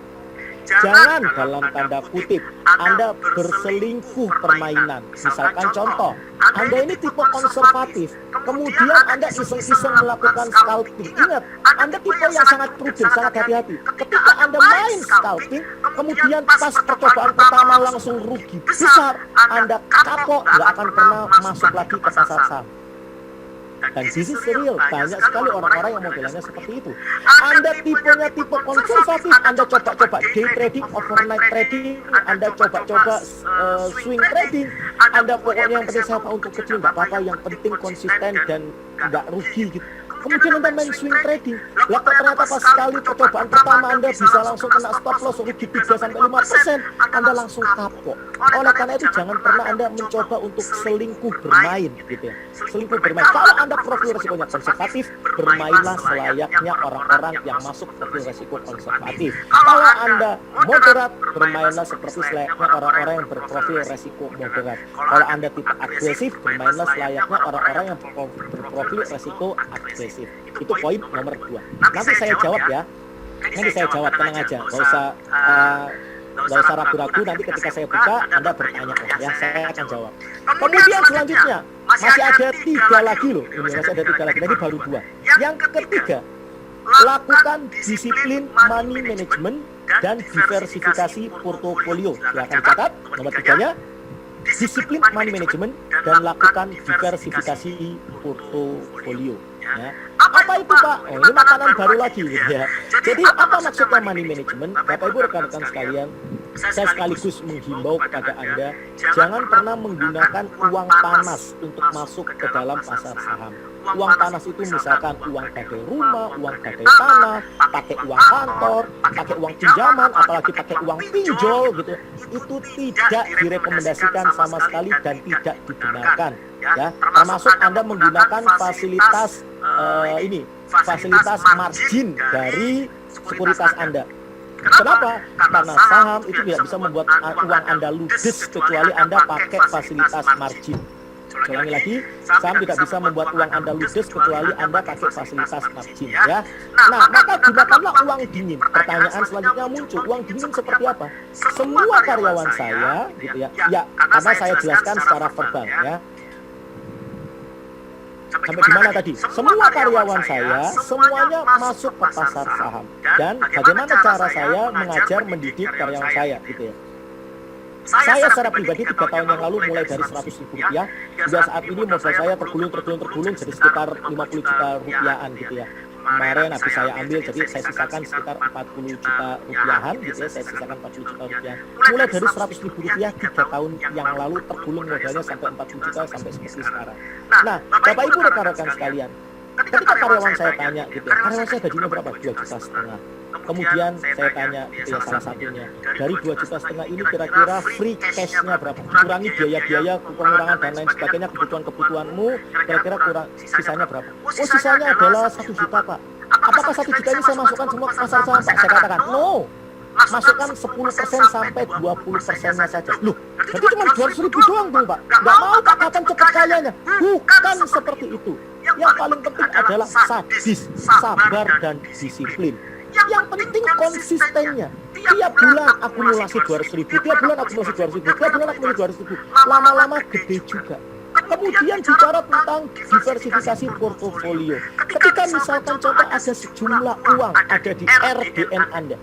A: Jangan dalam tanda kutip Anda berselingkuh permainan. Misalkan contoh, Anda ini tipe konservatif, kemudian Anda iseng-iseng melakukan scalping. Ingat, Anda tipe yang sangat prudent, sangat hati-hati. Ketika Anda main scalping, kemudian pas percobaan pertama langsung rugi besar, Anda kapok, nggak akan pernah masuk lagi ke pasar saham. Dan this is real, banyak sekali orang-orang yang modelannya seperti itu. Anda tipenya tipe konservatif, Anda coba-coba day trading, overnight trading, Anda coba-coba swing trading, Anda pokoknya yang penting saya untuk kecil, nggak apa-apa, yang penting konsisten dan nggak rugi gitu. Kemudian Anda main swing trading, lah ternyata pas sekali percobaan pertama Anda bisa langsung kena stop loss rugi 3-5%, Anda langsung kapok. Oleh karena itu jangan pernah Anda mencoba untuk selingkuh bermain gitu ya. Selingkuh bermain. Kalau Anda profil resikonya konservatif, bermainlah selayaknya orang-orang yang masuk profil resiko konservatif. Kalau Anda moderat, bermainlah seperti selayaknya orang-orang yang berprofil resiko moderat. Kalau Anda tipe agresif, bermainlah selayaknya orang-orang yang berprofil resiko agresif. Itu poin nomor 2. Nanti saya jawab ya. Nanti saya jawab, tenang aja. Gak usah ragu-ragu, nanti ketika saya buka Anda bertanya ya, saya akan jawab. Kemudian selanjutnya masih ada 3 lagi loh. Ini masih ada 3 lagi. Tadi baru 2. Yang ketiga, lakukan disiplin money management dan diversifikasi portofolio. Silakan catat nomor 3-nya. Disiplin money management dan lakukan diversifikasi portofolio. Ya. Apa itu Pak? Oh, ini makanan baru lagi gitu ya. Jadi apa maksudnya money management? Bapak Ibu rekan-rekan sekalian, saya sekaligus menghimbau kepada Anda, jangan pernah menggunakan uang panas untuk masuk ke dalam pasar saham. Uang panas itu misalkan uang gadai rumah, uang gadai tanah, pakai uang kantor, pakai uang pinjaman, apalagi pakai uang pinjol gitu. Itu tidak direkomendasikan sama sekali dan tidak dibenarkan. Ya, termasuk Anda menggunakan fasilitas fasilitas margin dari sekuritas Anda. Kenapa? Karena saham itu tidak bisa membuat uang Anda ludes kecuali Anda pakai fasilitas margin. Ulangi lagi, saham tidak bisa membuat uang Anda ludes kecuali Anda pakai fasilitas margin ya. Nah, maka gunakanlah uang dingin. Pertanyaan selanjutnya muncul, uang dingin seperti apa? Semua karyawan saya gitu ya. Ya, karena saya jelaskan secara verbal ya. sampai di mana tadi? Semua karyawan saya semuanya masuk ke pasar saham. Dan bagaimana cara saya mengajar mendidik karyawan saya gitu ya. Saya secara pribadi 3 tahun yang lalu mulai dari 100.000 rupiah, hingga saat ini modal saya tergulung jadi sekitar 50 juta rupiahan gitu ya. Kemarin habis saya ambil, jadi saya sisakan sekitar 40 juta rupiahan gitu ya, saya sisakan 40 juta rupiah. Mulai dari 100.000 rupiah 3 tahun yang lalu tergulung modalnya sampai 40 juta sampai seperti sekarang. Nah, Bapak Ibu rekan-rekan sekalian, ketika karyawan saya tanya gitu ya, karyawan saya gajinya berapa? 2,5 juta. Kemudian saya tanya ya salah satunya, dari 2,5 juta ini kira-kira free cash-nya berapa? Kurangi biaya-biaya, pengurangan dan lain sebagainya, kebutuhan-kebutuhanmu, kira-kira kurang sisanya berapa? Oh, sisanya adalah 1 juta, Pak. Apakah 1 juta ini saya masukkan semua ke pasar saham, Pak? Saya katakan, no. Masukkan 10% sampai 20%-nya saja. Loh, jadi cuma 200.000 doang tuh, Pak. Nggak mau, Pak, kapan cepat kayanya? Bukan seperti itu. Yang paling penting adalah sadis, sabar, dan disiplin. Yang penting konsistennya. Tiap bulan akumulasi 200.000, tiap bulan akumulasi 200.000, tiap bulan akumulasi 200.000. Lama-lama gede juga. Kemudian bicara tentang diversifikasi portofolio. Ketika misalkan contoh ada sejumlah uang ada di RDN Anda,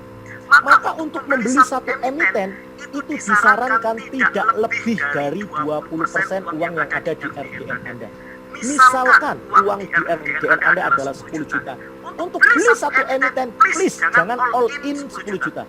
A: maka untuk membeli satu emiten itu disarankan tidak lebih dari 20% uang yang ada di RDN Anda. Misalkan uang di RDN Anda adalah 10 juta. Untuk beli satu emiten, please jangan all in 10 juta.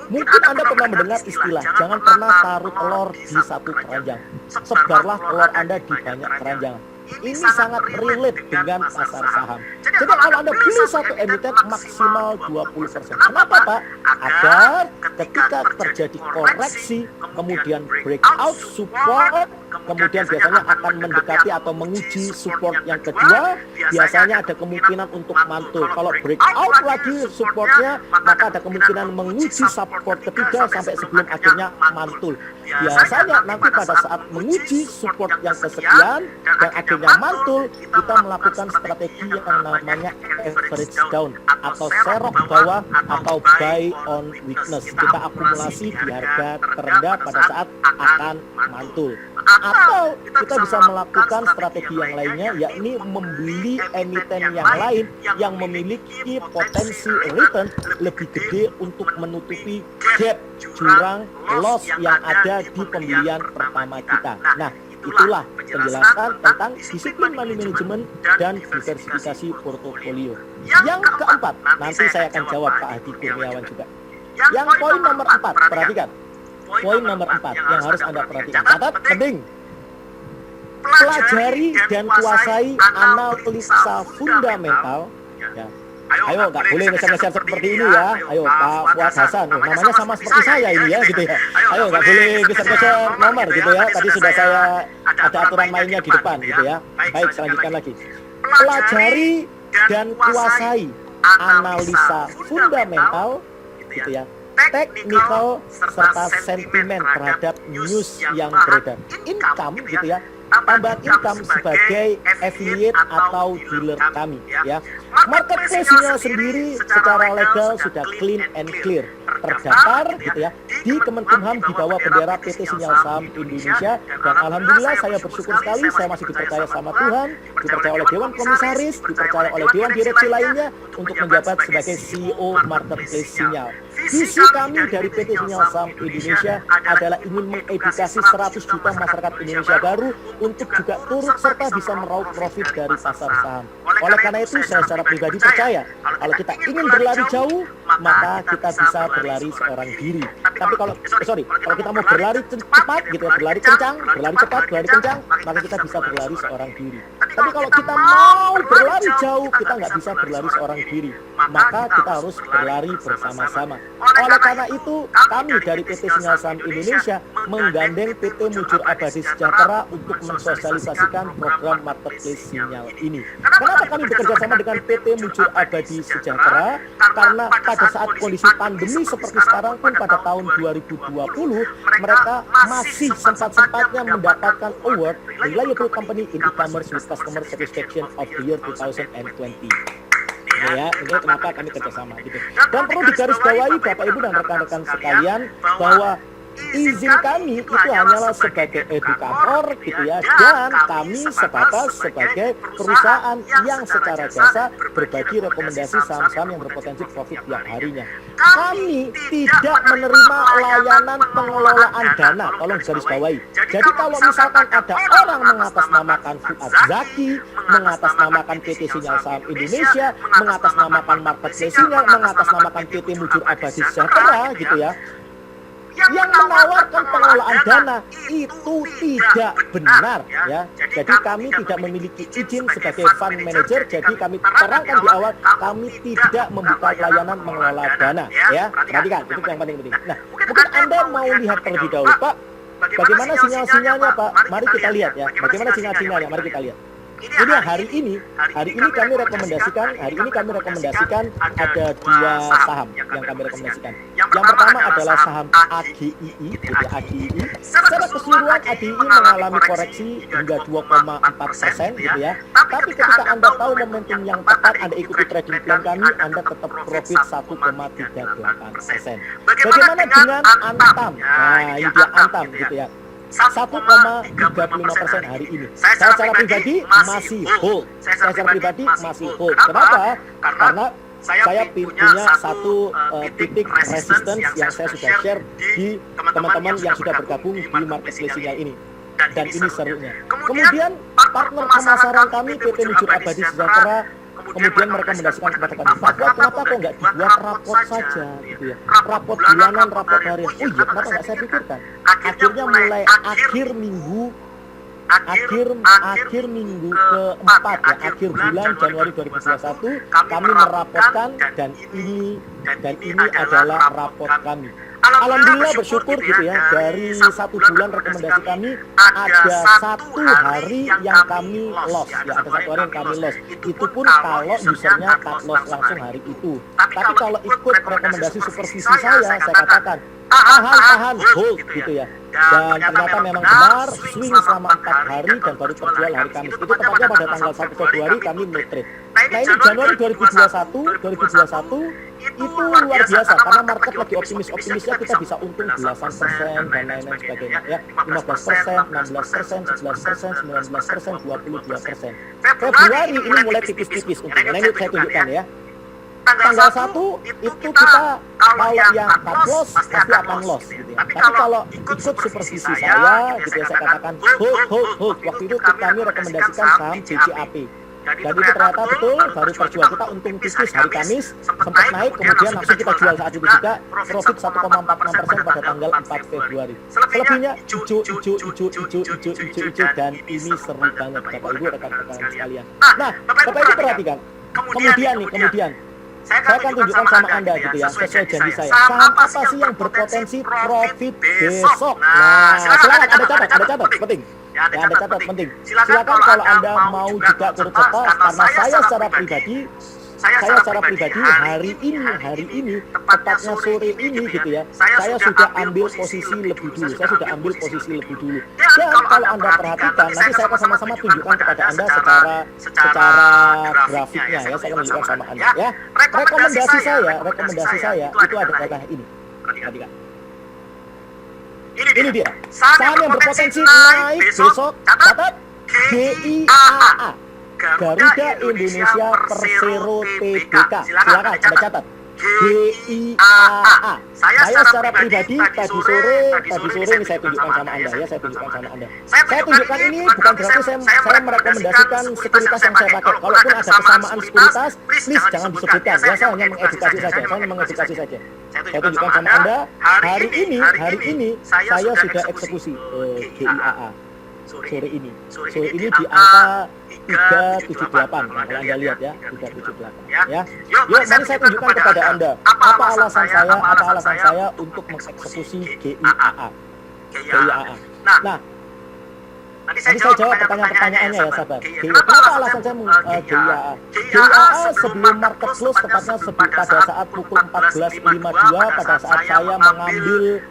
A: Mungkin Anda pernah mendengar istilah, jangan pernah taruh telur di satu keranjang. Sebarlah telur Anda di banyak keranjang. Ini sangat relate dengan pasar saham. Jadi kalau Anda beli satu emiten maksimal 20%. Kenapa, Pak? Agar ketika terjadi koreksi, kemudian breakout support, kemudian biasanya akan mendekati atau menguji support yang kedua, biasanya ada kemungkinan untuk mantul. Kalau breakout lagi supportnya, maka ada kemungkinan menguji support ketiga sampai sebelum akhirnya mantul. Biasanya nanti pada saat menguji support yang kesekian dan akhirnya mantul, kita melakukan strategi yang namanya average down atau serok bawah atau buy on weakness. Kita akumulasi di harga terendah pada saat akan mantul. Atau kita bisa melakukan strategi yang lainnya, yakni membeli emiten yang lain yang memiliki potensi return lebih gede untuk menutupi gap jurang loss yang ada di pembelian pertama kita. Nah, itulah penjelasan tentang disiplin money management dan diversifikasi portofolio. Yang keempat, nanti saya akan jawab Pak Hadi Kurniawan juga. Yang poin nomor 4, perhatikan. Poin nomor 4 yang harus Anda perhatikan. Catat, penting. Pelajari dan kuasai analisa fundamental. Ya. Ayo, nggak boleh ngeser-ngeser seperti ini ya. Ayo, Pak Fuad Hasan. Namanya sama seperti saya ini ya, gitu ya. Ayo, nggak boleh geser-geser nomor gitu ya. Tadi sudah saya ada aturan mainnya di depan gitu ya. Baik, selanjutkan lagi. Pelajari dan kuasai analisa fundamental gitu ya, teknikal serta sentimen terhadap news yang beredar. Income gitu ya, tambahan income sebagai affiliate atau dealer kami ya. Marketplace-nya sendiri secara legal sudah clean and clear, terdaftar gitu ya di Kemenkumham di bawah bendera PT Sinyal Saham Indonesia. Dan alhamdulillah saya bersyukur sekali, saya masih dipercaya sama Tuhan, dipercaya oleh Dewan Komisaris, dipercaya oleh Dewan Direksi lainnya untuk menjabat sebagai CEO Marketplace Sinyal. Visi kami dari PT Sinyal Saham Indonesia adalah ingin mengedukasi 100 juta masyarakat Indonesia baru untuk juga turut serta bisa meraup profit dari pasar saham. Oleh karena itu saya secara pribadi percaya kalau kita ingin berlari jauh, maka kita bisa berlari seorang diri. Tapi kalau kita mau berlari cepat gitu, berlari kencang, berlari cepat, berlari kencang, maka kita bisa berlari seorang diri. Tapi kalau kita mau berlari jauh, kita nggak bisa berlari seorang diri. Maka kita harus berlari bersama-sama. Oleh karena itu, kami dari PT Sinyal Saham Indonesia menggandeng PT Mujur Abadi Sejahtera untuk mensosialisasikan program Marketplace Sinyal ini. Kenapa kami bekerja sama dengan PT Mujur Abadi Sejahtera? Karena pada saat kondisi pandemi seperti sekarang pun pada tahun 2020, mereka masih sempat-sempatnya mendapatkan award Reliable Company in E-commerce with Customer Satisfaction of the Year 2020. Ya, ini kenapa kami kerjasama gitu. Dan perlu digarisbawahi Bapak Ibu dan rekan-rekan sekalian bahwa izin kami itu hanyalah sebagai edukator gitu ya, dan kami sebatas sebagai perusahaan yang secara jasa berbagi rekomendasi saham-saham yang berpotensi profit tiap harinya. Kami tidak menerima layanan pengelolaan dana, tolong garisbawahi. Jadi kalau misalkan ada orang mengatasnamakan Fuad Zaki, mengatasnamakan PT Sinyal Saham Indonesia, mengatasnamakan marketplace-nya, mengatasnamakan PT Mujur Abadi Sejahtera gitu ya, yang menawarkan pengelolaan dana itu tidak benar ya. Jadi kami tidak memiliki izin sebagai fund manager. Jadi kami terangkan di awal, kami tidak membuka layanan mengelola dana ya. Perhatikan, itu yang paling penting. Nah, mungkin Anda mau lihat terlebih dahulu, Pak, bagaimana sinyal-sinyalnya, Pak? Mari kita lihat ya. Bagaimana sinyal-sinyalnya? Mari kita lihat. Ini hari ini kami rekomendasikan ada dua saham yang kami rekomendasikan. Yang pertama adalah saham AGII, gitu ya, AGII. Secara keseluruhan AGII mengalami koreksi hingga 2,4% gitu ya. Tapi ketika Anda tahu momentum yang tepat, Anda ikuti trading plan kami, Anda tetap profit 1,38%. Bagaimana dengan Antam? Nah, ini dia Antam gitu ya. 1,35% hari ini. Saya secara pribadi masih hold. Kenapa? Karena saya punya satu titik resistance yang saya sudah share di teman-teman yang sudah bergabung di marketplace sinyal ini. Dan ini serunya. Kemudian partner pemasaran kami PT Mujur Abadi Sejahtera kemudian merekomendasikan kepada kami, Pak, kenapa kok nggak dibuat rapot saja gitu ya, rapot bulanan, rapot harian. Oh iya, kenapa nggak saya pikirkan? Akhirnya mulai akhir minggu keempat ya, akhir bulan Januari 2021 kami merapotkan, dan ini adalah rapot kami. Alhamdulillah bersyukur gitu ya, dari 1 bulan rekomendasi kami ada 1 hari yang kami loss ya, ada 1 hari yang kami loss. Itu pun kalau usernya cut loss langsung hari itu. Tapi kalau ikut rekomendasi supervisi saya katakan tahan, hold gitu ya. Dan ternyata memang benar, swing selama 4 hari dan baru terjual hari Kamis. Itu tepatnya pada tanggal 1 Februari kami trade. Nah ini Januari 2021 itu luar biasa karena market lagi optimisnya, kita bisa untung belasan persen dan lain-lain sebagainya ya, 15%, 16%, 11%, 19%, 22%. Februari ini mulai tipis-tipis untungnya. Nah ini saya tunjukkan ya. Tanggal 1 itu kita kalau yang cut loss pasti akan loss gitu ya. Tapi kalau ikut supervisi saya gitu ya, saya katakan hold. Waktu itu kami rekomendasikan saham JCAP. Dan itu ternyata betul, baru terjual, kita untung tipis hari Kamis, sempat naik, kemudian langsung kita jual saat itu juga, profit 1,46% pada tanggal 4 Februari. Selebihnya hijau, dan ini seru banget Bapak Ibu, rekan-rekan sekalian. Nah, Bapak Ibu perhatikan, kemudian saya akan tunjukkan sama Anda gitu ya, sesuai janji saya. Saham apa sih yang berpotensi profit besok? Nah, silakan Anda catat, penting. Ya, Anda catat, penting. Silakan kalau Anda mau juga turut serta, karena saya secara pribadi hari ini tepatnya sore ini gitu ya, saya sudah ambil posisi lebih dulu. Dan kalau Anda perhatikan, nanti saya akan sama-sama tunjukkan kepada Anda secara grafiknya ya, saya akan tunjukkan sama Anda ya. Rekomendasi saya itu adalah ini. Perhatikan. Ini dia saham yang berpotensi naik besok, catat GIAA, Garuda Indonesia Persero Tbk. Silakan Anda catat GIAA. Saya secara pribadi tadi sore ini saya tunjukkan sama Anda ya, saya tunjukkan ini bukan berarti saya merekomendasikan sekuritas yang saya pakai. Kalaupun ada kesamaan sekuritas, please jangan disebutkan ya, saya hanya mengedukasi saja. Saya tunjukkan sama Anda, hari ini saya sudah eksekusi GIAA sore ini di angka 378. Nah, kalau Anda lihat ya, 378 ya. Yuk, mari saya tunjukkan kepada Anda apa alasan saya untuk mengeksekusi GIAA. Nah, nanti saya jawab pertanyaan-pertanyaannya ya sahabat. Kenapa alasan saya GIAA? GIAA sebelum market close, tepatnya pada saat pukul 14.52, pada saat saya mengambil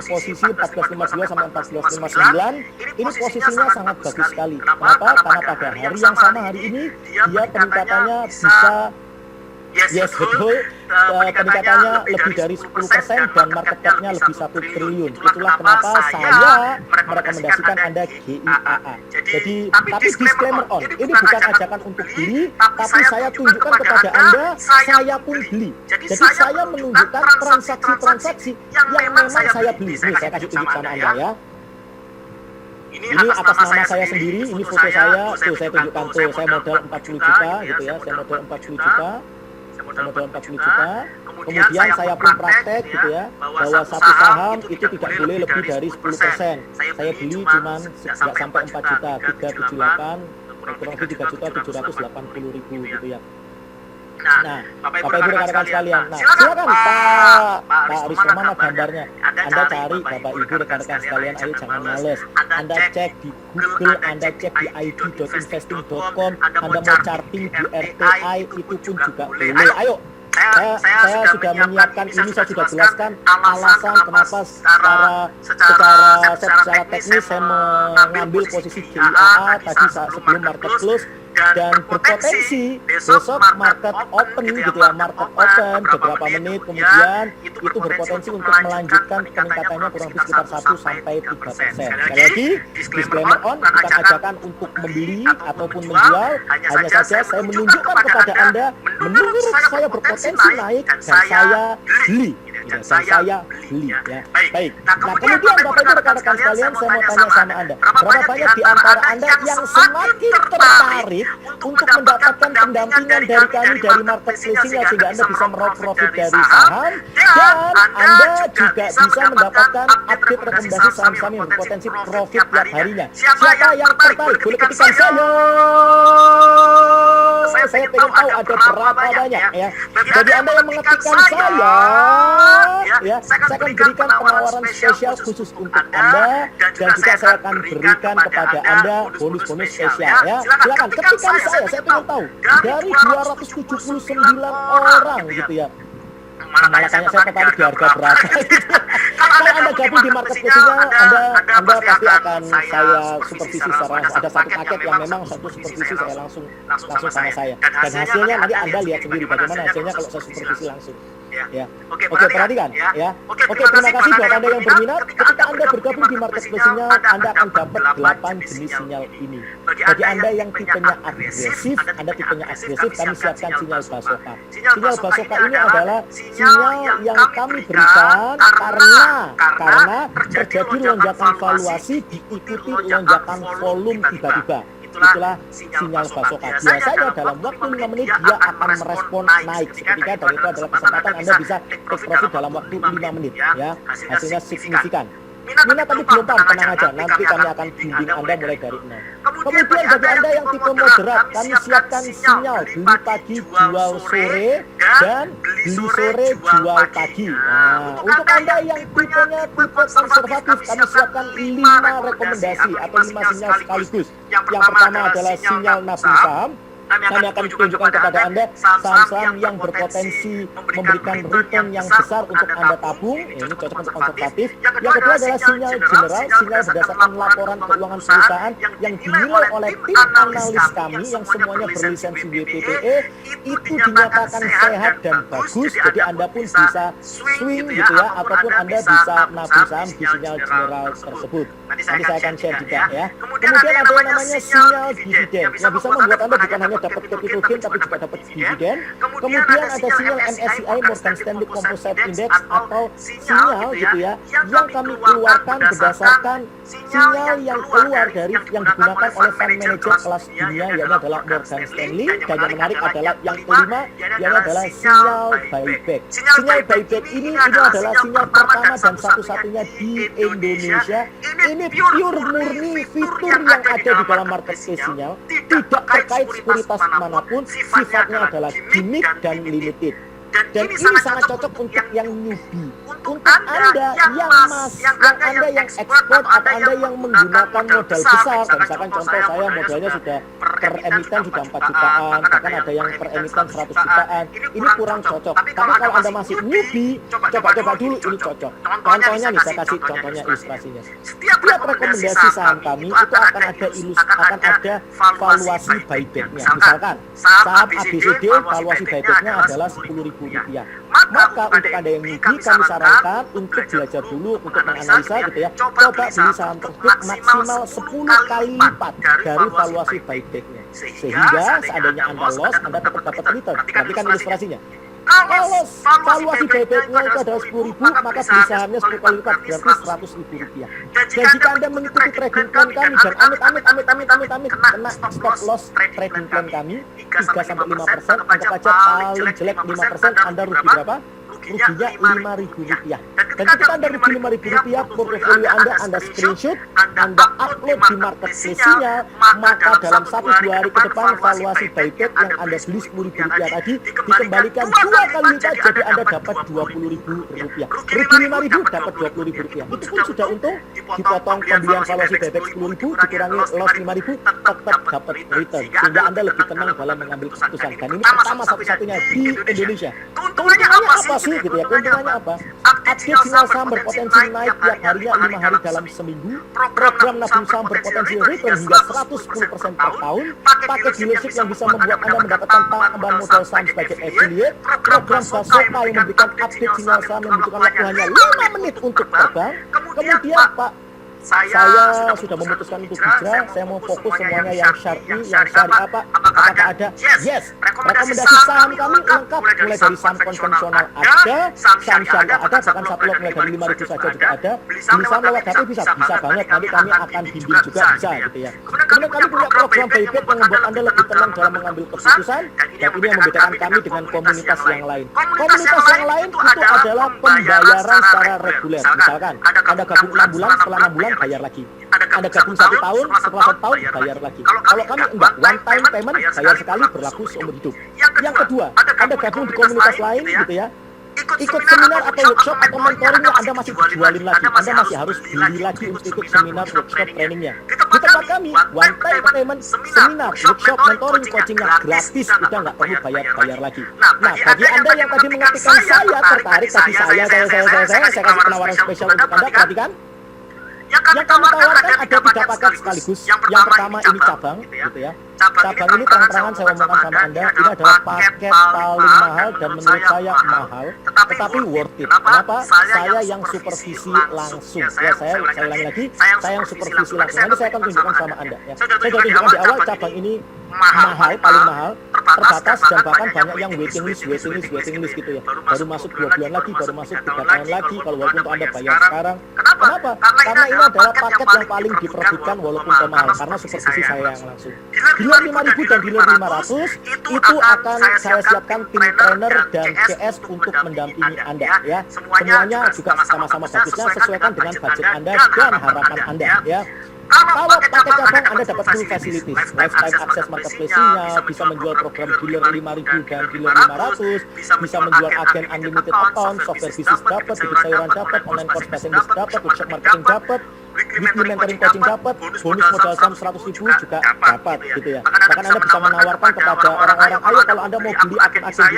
A: posisi 14.52 sampai 14.59, ini posisinya sangat bagus sekali. Kenapa? Karena pada hari yang sama hari ini dia peningkatannya bisa Yes, betul. Peningkatannya lebih dari 10% dan market cap-nya lebih 1 triliun. Itulah kenapa saya merekomendasikan Anda GIAA. Jadi, tapi disclaimer on, ini bukan ajakan untuk beli, tapi saya tunjukkan kepada Anda, saya pun beli. Jadi saya menunjukkan transaksi-transaksi yang memang saya beli. Ini saya kasih tunjuk sama Anda ya. Ini atas nama saya sendiri, ini foto saya, tuh saya tunjukkan tuh, saya modal 40 juta gitu ya, saya modal 40 juta. Kemudian saya pun praktek gitu ya, bahwa satu saham itu tidak boleh lebih dari 10%. Saya beli cuman nggak sampai 4 juta, 378, kurang lebih 3.780.000 gitu ya. Nah, Bapak Ibu rekan-rekan sekalian, nah silakan Pak Rizko, mana gambarnya? Anda cari Bapak Ibu rekan-rekan sekalian, ayo jangan males. Anda cek di Google, Anda cek di id.investing.com, Anda mau charting di RTI itu pun juga boleh. Ayo, saya sudah menyiapkan ini, saya sudah jelaskan alasan kenapa secara teknis saya mengambil posisi GIAA tadi sebelum market close. Dan berpotensi besok market open gitu ya, market open beberapa menit kemudian itu berpotensi untuk melanjutkan peningkatannya kurang lebih sekitar 1-3%. Sekali lagi, disclaimer on, bukan ajakan untuk membeli ataupun menjual, hanya saja saya menunjukkan kepada Anda menurut saya berpotensi naik dan saya beli. Dan saya beli ya. Baik. Nah kemudian Bapak Ibu rekan-rekan sekalian, saya mau tanya sama Anda, berapa banyak di antara Anda yang semakin tertarik untuk mendapatkan pendampingan dari kami dari marketplace sehingga Anda bisa meraup profit dari saham dan Anda juga bisa mendapatkan update rekomendasi saham-saham yang berpotensi profit tiap harinya. Siapa yang tertarik? Boleh ketikkan saya pengen tahu ada berapa banyak ya. Jadi Anda yang mengetikkan saya ya, saya akan berikan penawaran spesial khusus untuk Anda dan juga saya akan berikan kepada Anda bonus-bonus spesial ya. Silakan ketikkan saya ingin tahu dari 279 orang gitu ya. Malah tanya saya tertarik di harga berapa gitu. Kalau Anda gabung di marketplace-nya, Anda pasti akan saya supervisi secara ada satu paket yang memang satu supervisi saya langsung sama saya. Dan hasilnya nanti Anda lihat sendiri bagaimana hasilnya kalau saya supervisi langsung. Ya. Oke, perhatikan ya. Oke, terima kasih buat Anda yang berminat. Ketika Anda bergabung di marketplace-nya, Anda akan dapat 8 jenis sinyal ini. Bagi Anda yang tipenya agresif, kami siapkan sinyal basoka. Sinyal basoka ini adalah sinyal yang kami berikan karena terjadi lonjakan valuasi diikuti lonjakan volume tiba-tiba. Itulah sinyal basoka. Biasanya dalam waktu 5 menit dia akan merespon naik seketika dan itu adalah kesempatan Anda bisa take profit dalam waktu 5 menit ya. Hasilnya signifikan. Minat tapi belum paham, tenang aja, nanti kami akan bimbing Anda mulai dari nol. Kemudian bagi Anda yang tipe moderat, kami siapkan sinyal beli pagi jual sore dan beli sore jual pagi. Nah, untuk Anda yang tipenya tipe konservatif, kami siapkan 5 rekomendasi atau 5 sinyal sekaligus. Yang pertama adalah sinyal nabung saham. Kami akan tunjukkan kepada Anda saham-saham yang berpotensi memberikan return yang besar untuk Anda tabung. Ini cocok untuk konservatif. Yang kedua adalah sinyal general, sinyal berdasarkan laporan keuangan perusahaan yang dinilai oleh tim analis kami yang semuanya berlisensi WPPE itu dinyatakan sehat dan bagus. Jadi Anda pun bisa swing gitu ya, ataupun Anda bisa nabung saham di sinyal general tersebut. Nanti saya akan share juga ya. Kemudian ada yang namanya sinyal dividen yang bisa membuat Anda bukan hanya dapat capital gain tapi juga dapat dividen. Kemudian ada sinyal MSCI Morgan Stanley Composite Index atau sinyal gitu ya yang kami keluarkan berdasarkan sinyal yang keluar dari yang digunakan oleh fund manager kelas dunia yaitu adalah Morgan Stanley. Dan yang menarik adalah yang kelima yaitu adalah sinyal buyback. Sinyal buyback ini adalah sinyal pertama dan satu-satunya di Indonesia. Ini pure murni fitur yang ada di dalam marketplace sinyal, tidak terkait sekuritas manapun, sifatnya adalah gimmick dan limited. Dan ini sangat cocok untuk yang newbie, untuk Anda yang Anda yang ekspor atau Anda yang menggunakan modal besar. Dan misalkan contoh saya modalnya sudah per emiten sudah 4 jutaan, bahkan ada yang per emiten 100 jutaan. Ini kurang cocok. Tapi kalau Anda masih newbie, coba-coba dulu ini cocok. Contohnya nih, saya kasih contohnya ilustrasinya. Setiap rekomendasi saham kami itu akan ada valuasi buyback-nya. Misalkan saham ABCD valuasi buyback-nya adalah Rp10.000. Maka untuk Anda yang newbie, kami sarankan untuk belajar dulu, untuk menganalisa gitu ya. Coba beli saham tersebut maksimal 10 kali lipat dari valuasi buyback-nya. Sehingga seandainya Anda loss, Anda tetap dapat return. Perhatikan ilustrasinya. Kalau valuasi buyback-nya itu adalah 10.000, maka beli sahamnya 10 kali lipat, berarti Rp100.000. Dan jika Anda mengikuti trading plan kami dan amit kena stop loss trading plan kami 3-5%, anggap aja paling jelek 5%, Anda rugi berapa? Ruginya Rp5.000. Dan ketika Anda rugi Rp5.000, portofolio Anda screenshot, Anda upload di marketplace-nya, maka dalam 1-2 hari ke depan valuasi buyback yang Anda beli Rp10.000 tadi dikembalikan 2 kali lipat, jadi Anda dapat Rp20.000. Rugi Rp5.000 dapat Rp20.000. Itu pun sudah untung, dipotong pembelian valuasi buyback Rp10.000, dikurangi loss Rp5.000, tetap dapat return. Sehingga Anda lebih tenang dalam mengambil keputusan. Dan ini pertama satu-satunya di Indonesia. Keuntungannya apa sih gitu ya? Keuntungannya apa? Update sinyal saham berpotensi naik tiap harinya 5 hari dalam seminggu. Program nabung saham berpotensi return hingga 110% per tahun. Paket dealership yang bisa membuat Anda mendapatkan tambahan modal saham sebagai affiliate. Program Basoka yang memberikan update sinyal saham yang membutuhkan waktu hanya 5 menit untuk terbang. Kemudian Pak, saya sudah memutuskan untuk hijrah, saya mau fokus semuanya yang syar'i, yang syariah Pak. Apakah ada? Yes. Rekomendasi saham kami lengkap, mulai dari saham konvensional ada, saham syariah ada, bahkan satu lot mulai dari 5.000 saja juga ada. Beli saham lewat HP bisa banget, nanti kami akan bimbing juga bisa gitu ya. Kemudian kami punya program buyback yang membuat Anda lebih tenang dalam mengambil keputusan, dan ini yang membedakan kami dengan komunitas yang lain. Komunitas yang lain itu adalah pembayaran secara reguler. Misalkan Anda gabung 6 bulan, setelah 6 bulan bayar lagi. Anda gabung 1 tahun, setelah 1 tahun bayar lagi. Kalau kami enggak, one time payment, bayar sekali, berlaku seumur hidup. Yang kedua, Anda gabung di komunitas lain gitu ya, ikut seminar atau workshop atau mentoringnya Anda masih dijualin lagi, Anda masih harus beli lagi untuk ikut seminar, workshop, trainingnya. Di tempat kami, one time payment, seminar, workshop, mentoring, coachingnya gratis, udah nggak perlu bayar lagi. Nah, bagi Anda yang tadi mengartikan saya tertarik, tadi saya kasih penawaran spesial untuk Anda, perhatikan. Yang kami tawarkan ada 3 paket sekaligus. Yang pertama ini cabang, gitu ya. Cabang ini terang-terangan saya omongkan sama Anda, ini adalah paket paling mahal dan menurut saya mahal, tetapi worth it. Kenapa? Saya yang supervisi langsung. Ya, saya ulangi lagi, saya yang supervisi langsung. Nanti saya akan tunjukkan sama Anda. Ya. Saya sudah tunjukkan di awal, cabang ini mahal, paling mahal, terbatas, dan bahkan banyak yang waiting list gitu ya. Baru masuk 2 bulan lagi, baru masuk 3 tahun lagi, kalau walaupun untuk Anda bayar sekarang. Kenapa? Karena ini adalah paket yang paling diperebutkan walaupun mahal, karena supervisi saya yang langsung. Dealer 5.000 dan dealer 500 itu akan saya siapkan tim trainer dan CS untuk mendampingi Anda ya. Semuanya juga sama-sama bagusnya, sesuaikan dengan budget Anda dan harapan Anda ya. Kalau pakai cabang Anda dapat full facilities, lifetime access marketplace-nya, bisa menjual program dealer 5.000 dan dealer 500, bisa menjual agen unlimited account, software bisnis dapat, bibit sayuran dapat, online course bahasa Inggris dapat, workshop marketing dapat, weekly mentoring coaching dapat, bonus modal saham 100.000 juga dapat gitu ya. Bahkan Anda bisa menawarkan kepada orang-orang, ayo kalau Anda mau beli akun-akun di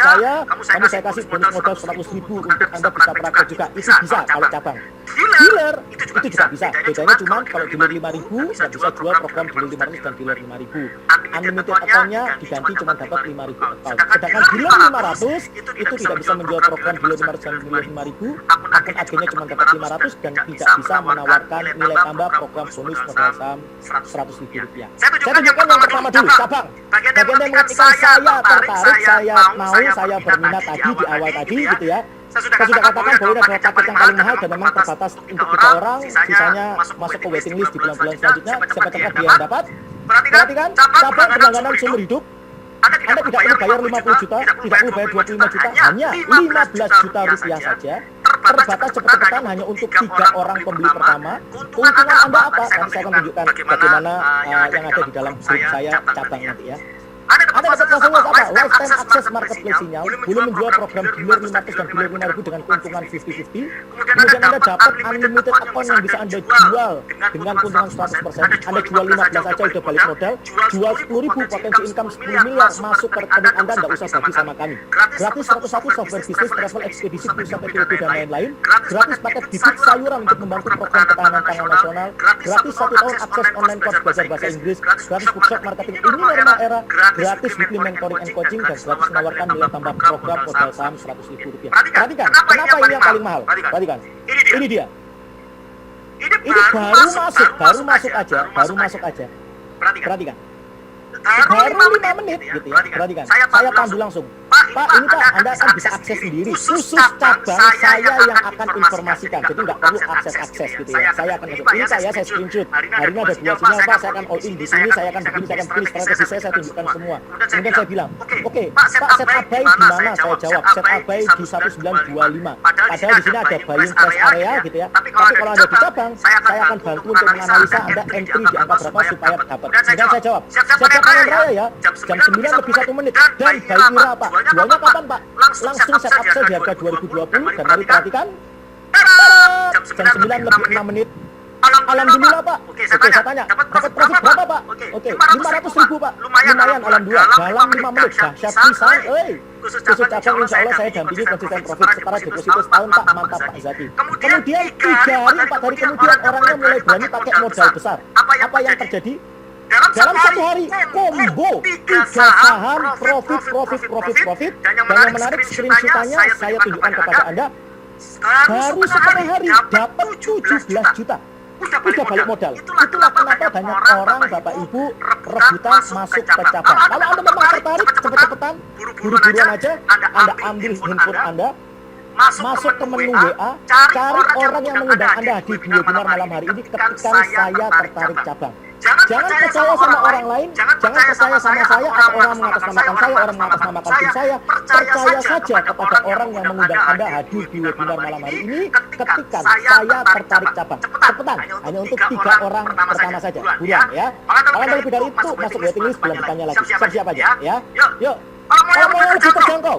A: saya kasih bonus modal 100.000 untuk Anda bisa praktek juga. Itu bisa kalau cabang. Dealer itu juga bisa. Bedanya cuma kalau dealer 5.000 nggak bisa jual program dealer 500 dan dealer 5.000. Unlimited account-nya diganti cuma dapat 5.000 account. Sedangkan dealer 500 itu tidak bisa menjual program dealer 500 dan dealer 5.000. Akun agennya cuma dapat 500 dan tidak bisa menawarkan nilai tambah program bonus modal saham Rp100.000. Saya tunjukkan yang pertama dulu, cabang. Bagian yang mengartikan saya tertarik, saya mau, saya berminat tadi di awal tadi gitu ya. Saya sudah katakan bahwa ini adalah paket yang paling mahal dan memang terbatas untuk 3 orang, sisanya masuk ke waiting list di bulan-bulan selanjutnya. Siapa cepat dia yang dapat. Perhatikan, cabang berlangganan seumur hidup. Anda tidak perlu bayar 50 juta, tidak perlu bayar 25 juta, hanya 15 juta rupiah saja. Terbatas cepet-cepetan hanya untuk 3 orang pembeli pertama. Keuntungan Anda apa? Nanti saya akan tunjukkan bagaimana yang ada di dalam grup saya cabang nanti ya. Anda dapat fase luas apa? Lifetime access marketplace sinyal, boleh menjual program dealer 500 dan dealer 5.000 dengan keuntungan 50-50. Kemudian Anda dapat unlimited account yang bisa Anda jual dengan keuntungan 100%. Anda jual 15 aja udah balik modal, jual 10.000 potensi income 10 miliar masuk ke rekening Anda, nggak usah bagi sama kami. Gratis 101 software bisnis, travel ekspedisi, pulsa PPOB dan lain-lain. Gratis paket bibit sayuran untuk membantu program ketahanan pangan nasional. Gratis 1 tahun akses online course belajar bahasa Inggris. Gratis workshop marketing ini norma era. Gratis weekly mentoring and coaching dan gratis menawarkan nilai tambah program modal saham Rp100.000. Perhatikan, kenapa ini yang paling mahal? Perhatikan, ini dia. Ini baru masuk aja. Perhatikan. Baru 5 menit gitu ya, perhatikan. Saya pandu langsung. Pak, ini Pak, Anda akan bisa akses sendiri. Khusus cabang saya yang akan informasikan. Jadi nggak perlu akses gitu ya. Saya akan masuk. Ini saya screenshot. Hari ini ada 2 sinyal Pak, saya akan all in di sini. Saya akan begini, strategi saya tunjukkan semua. Kemudian saya bilang, oke, Pak, set abai di mana? Saya jawab, set abai di 1925. Padahal di sini ada buying price area gitu ya. Tapi kalau Anda di cabang, saya akan bantu untuk menganalisa Anda entry di angka berapa supaya dapat. Kemudian saya jawab, siap panen raya ya, jam 9 lebih 1 menit. Dan bayi ira Pak, jualnya kapan Pak? Langsung set up sale di harga 2020. Dan mari perhatikan, jam 9 lebih 6 menit. Alhamdulillah Pak. Oke, saya tanya, dapat profit berapa Pak? Oke, 500.000 Pak. Lumayan alhamdulillah. Dalam 5 menit dahsyat pisan. Khusus cabang insya Allah saya dampingi konsisten profit setara deposito setahun Pak. Mantap Pak Zaki. Kemudian 3 hari 4 hari kemudian orangnya mulai berani pakai modal besar. Apa yang terjadi? Dalam 1 hari combo 3 saham profit. Dan yang menarik screenshotannya saya tunjukkan kepada Anda. Baru setengah hari dapat 17 juta. Udah balik modal. Itulah kenapa banyak orang Bapak Ibu rebutan masuk ke cabang. Kalau Anda memang tertarik, cepet-cepetan, buru-buruan aja, Anda ambil handphone Anda, masuk ke menu WA, cari orang yang mengundang Anda hadir di webinar malam hari ini ketika saya tertarik cabang. Jangan percaya sama orang lain, jangan percaya sama saya atau orang mengatasnamakan saya, orang mengatasnamakan tim saya. Percaya saja kepada orang yang mengundang Anda hadir di webinar malam hari ini ketika saya tertarik cabang. Cepetan, hanya untuk 3 orang pertama saja. Buruan ya. Kalau Anda lebih dari itu, masuk waiting list, belum ditanya lagi. Siap-siap aja ya. Yuk. Kalau mau yang lebih terjangkau,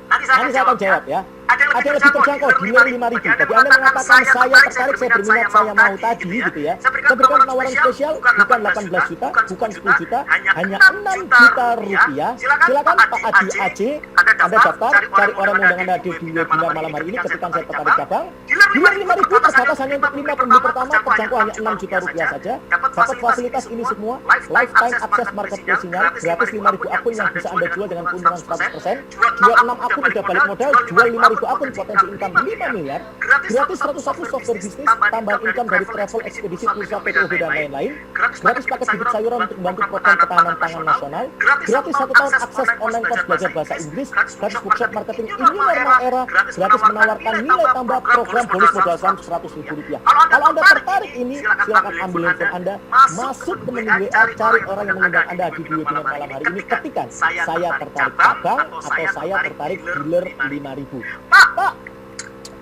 A: nanti saya akan jawab ya. Ada yang lebih terjangkau, dealer 5.000. Bagi Anda mengatakan saya tertarik, saya berminat, saya mau tadi gitu ya. Saya berikan penawaran spesial, bukan 18 juta, bukan 10 juta, hanya 6 juta rupiah. Silakan Pak Adi AC, Anda daftar, cari orang yang undang Anda hadir di webinar malam hari ini ketika saya tertarik cabang. Dealer 5.000 terbatas hanya untuk 5 pembeli pertama, terjangkau hanya 6 juta rupiah saja. Dapat fasilitas ini semua, lifetime access marketplace sinyal, gratis 5.000 akun yang bisa Anda jual dengan keuntungan 100%. Jual 6 akun udah balik modal, jual 5.000 akun potensi income 5 miliar, gratis 101 software bisnis, tambahan income dari travel, ekspedisi, pulsa, PPOB dan lain-lain, gratis paket bibit sayuran untuk membantu program ketahanan pangan nasional, gratis 1 tahun akses online course belajar bahasa Inggris, gratis workshop marketing ini norma era, gratis menawarkan nilai tambah program bonus modal saham Rp100.000. Kalau Anda tertarik ini, silakan ambil handphone Anda, masuk ke menu WA, cari orang yang mengundang Anda di webinar malam hari ini ketika saya tertarik cabang atau saya tertarik dealer 5.000. Pak,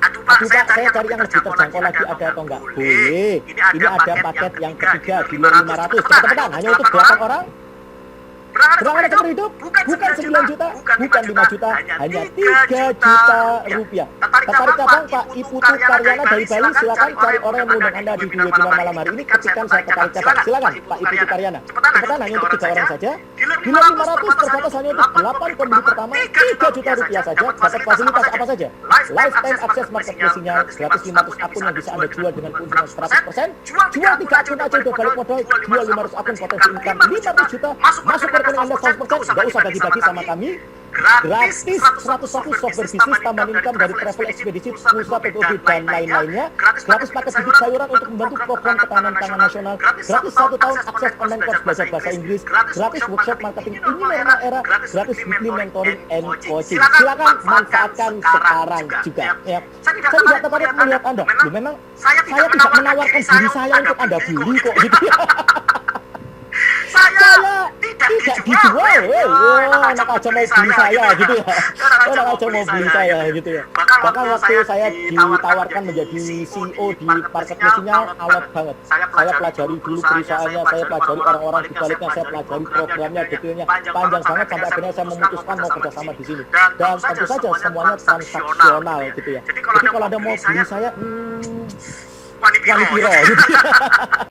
A: aduh Pak, saya cari yang lebih terjangkau lagi, ada atau enggak? Boleh. Ini ada paket yang ketiga dealer 500. Cepat-cepatan, hanya untuk 8 orang. Berangan seumur hidup, bukan 9 juta, bukan 5 juta, hanya 3 juta rupiah. Tertarik cabang Pak Iputu Karyana dari Bali, silakan cari orang yang mengundang Anda di webinar malam hari ini ketika saya tertarik cabang. Silakan Pak Iputu Karyana. Cepetan, hanya untuk 3 orang saja. Dealer 500 terbatas hanya untuk 8 pembeli pertama, 3 juta rupiah saja. Dapat fasilitas apa saja? Lifetime access marketplace sinyal, gratis 500 akun yang bisa Anda jual dengan keuntungan 100%. Jual 3 akun aja udah balik modal, jual 500 akun potensi income 500 juta, masuk ke rekening Anda 100%, nggak usah bagi-bagi sama kami. Gratis 101 software bisnis, tambahan income dari travel, ekspedisi, pulsa, PPOB dan lain-lainnya. Gratis paket bibit sayuran untuk membantu program ketahanan pangan nasional. Gratis 1 tahun akses online course belajar bahasa Inggris. Gratis workshop marketing ini norma era. Gratis weekly mentoring and coaching. Silakan manfaatkan sekarang juga. Ya. Saya tidak tertarik melihat Anda. Memang saya tidak menawarkan diri saya untuk Anda beli kok gitu ya. Saya tidak dijual. Enak aja mau beli saya gitu ya. Enak aja mau beli saya gitu ya. Bahkan waktu saya ditawarkan menjadi CEO di market mesinnya, alot banget. Saya pelajari dulu perusahaannya, saya pelajari orang-orang di baliknya, saya pelajari programnya, detailnya panjang banget sampai akhirnya saya memutuskan mau kerjasama di sini. Dan tentu saja semuanya transaksional gitu ya. Jadi kalau Anda mau beli saya, wani piro gitu.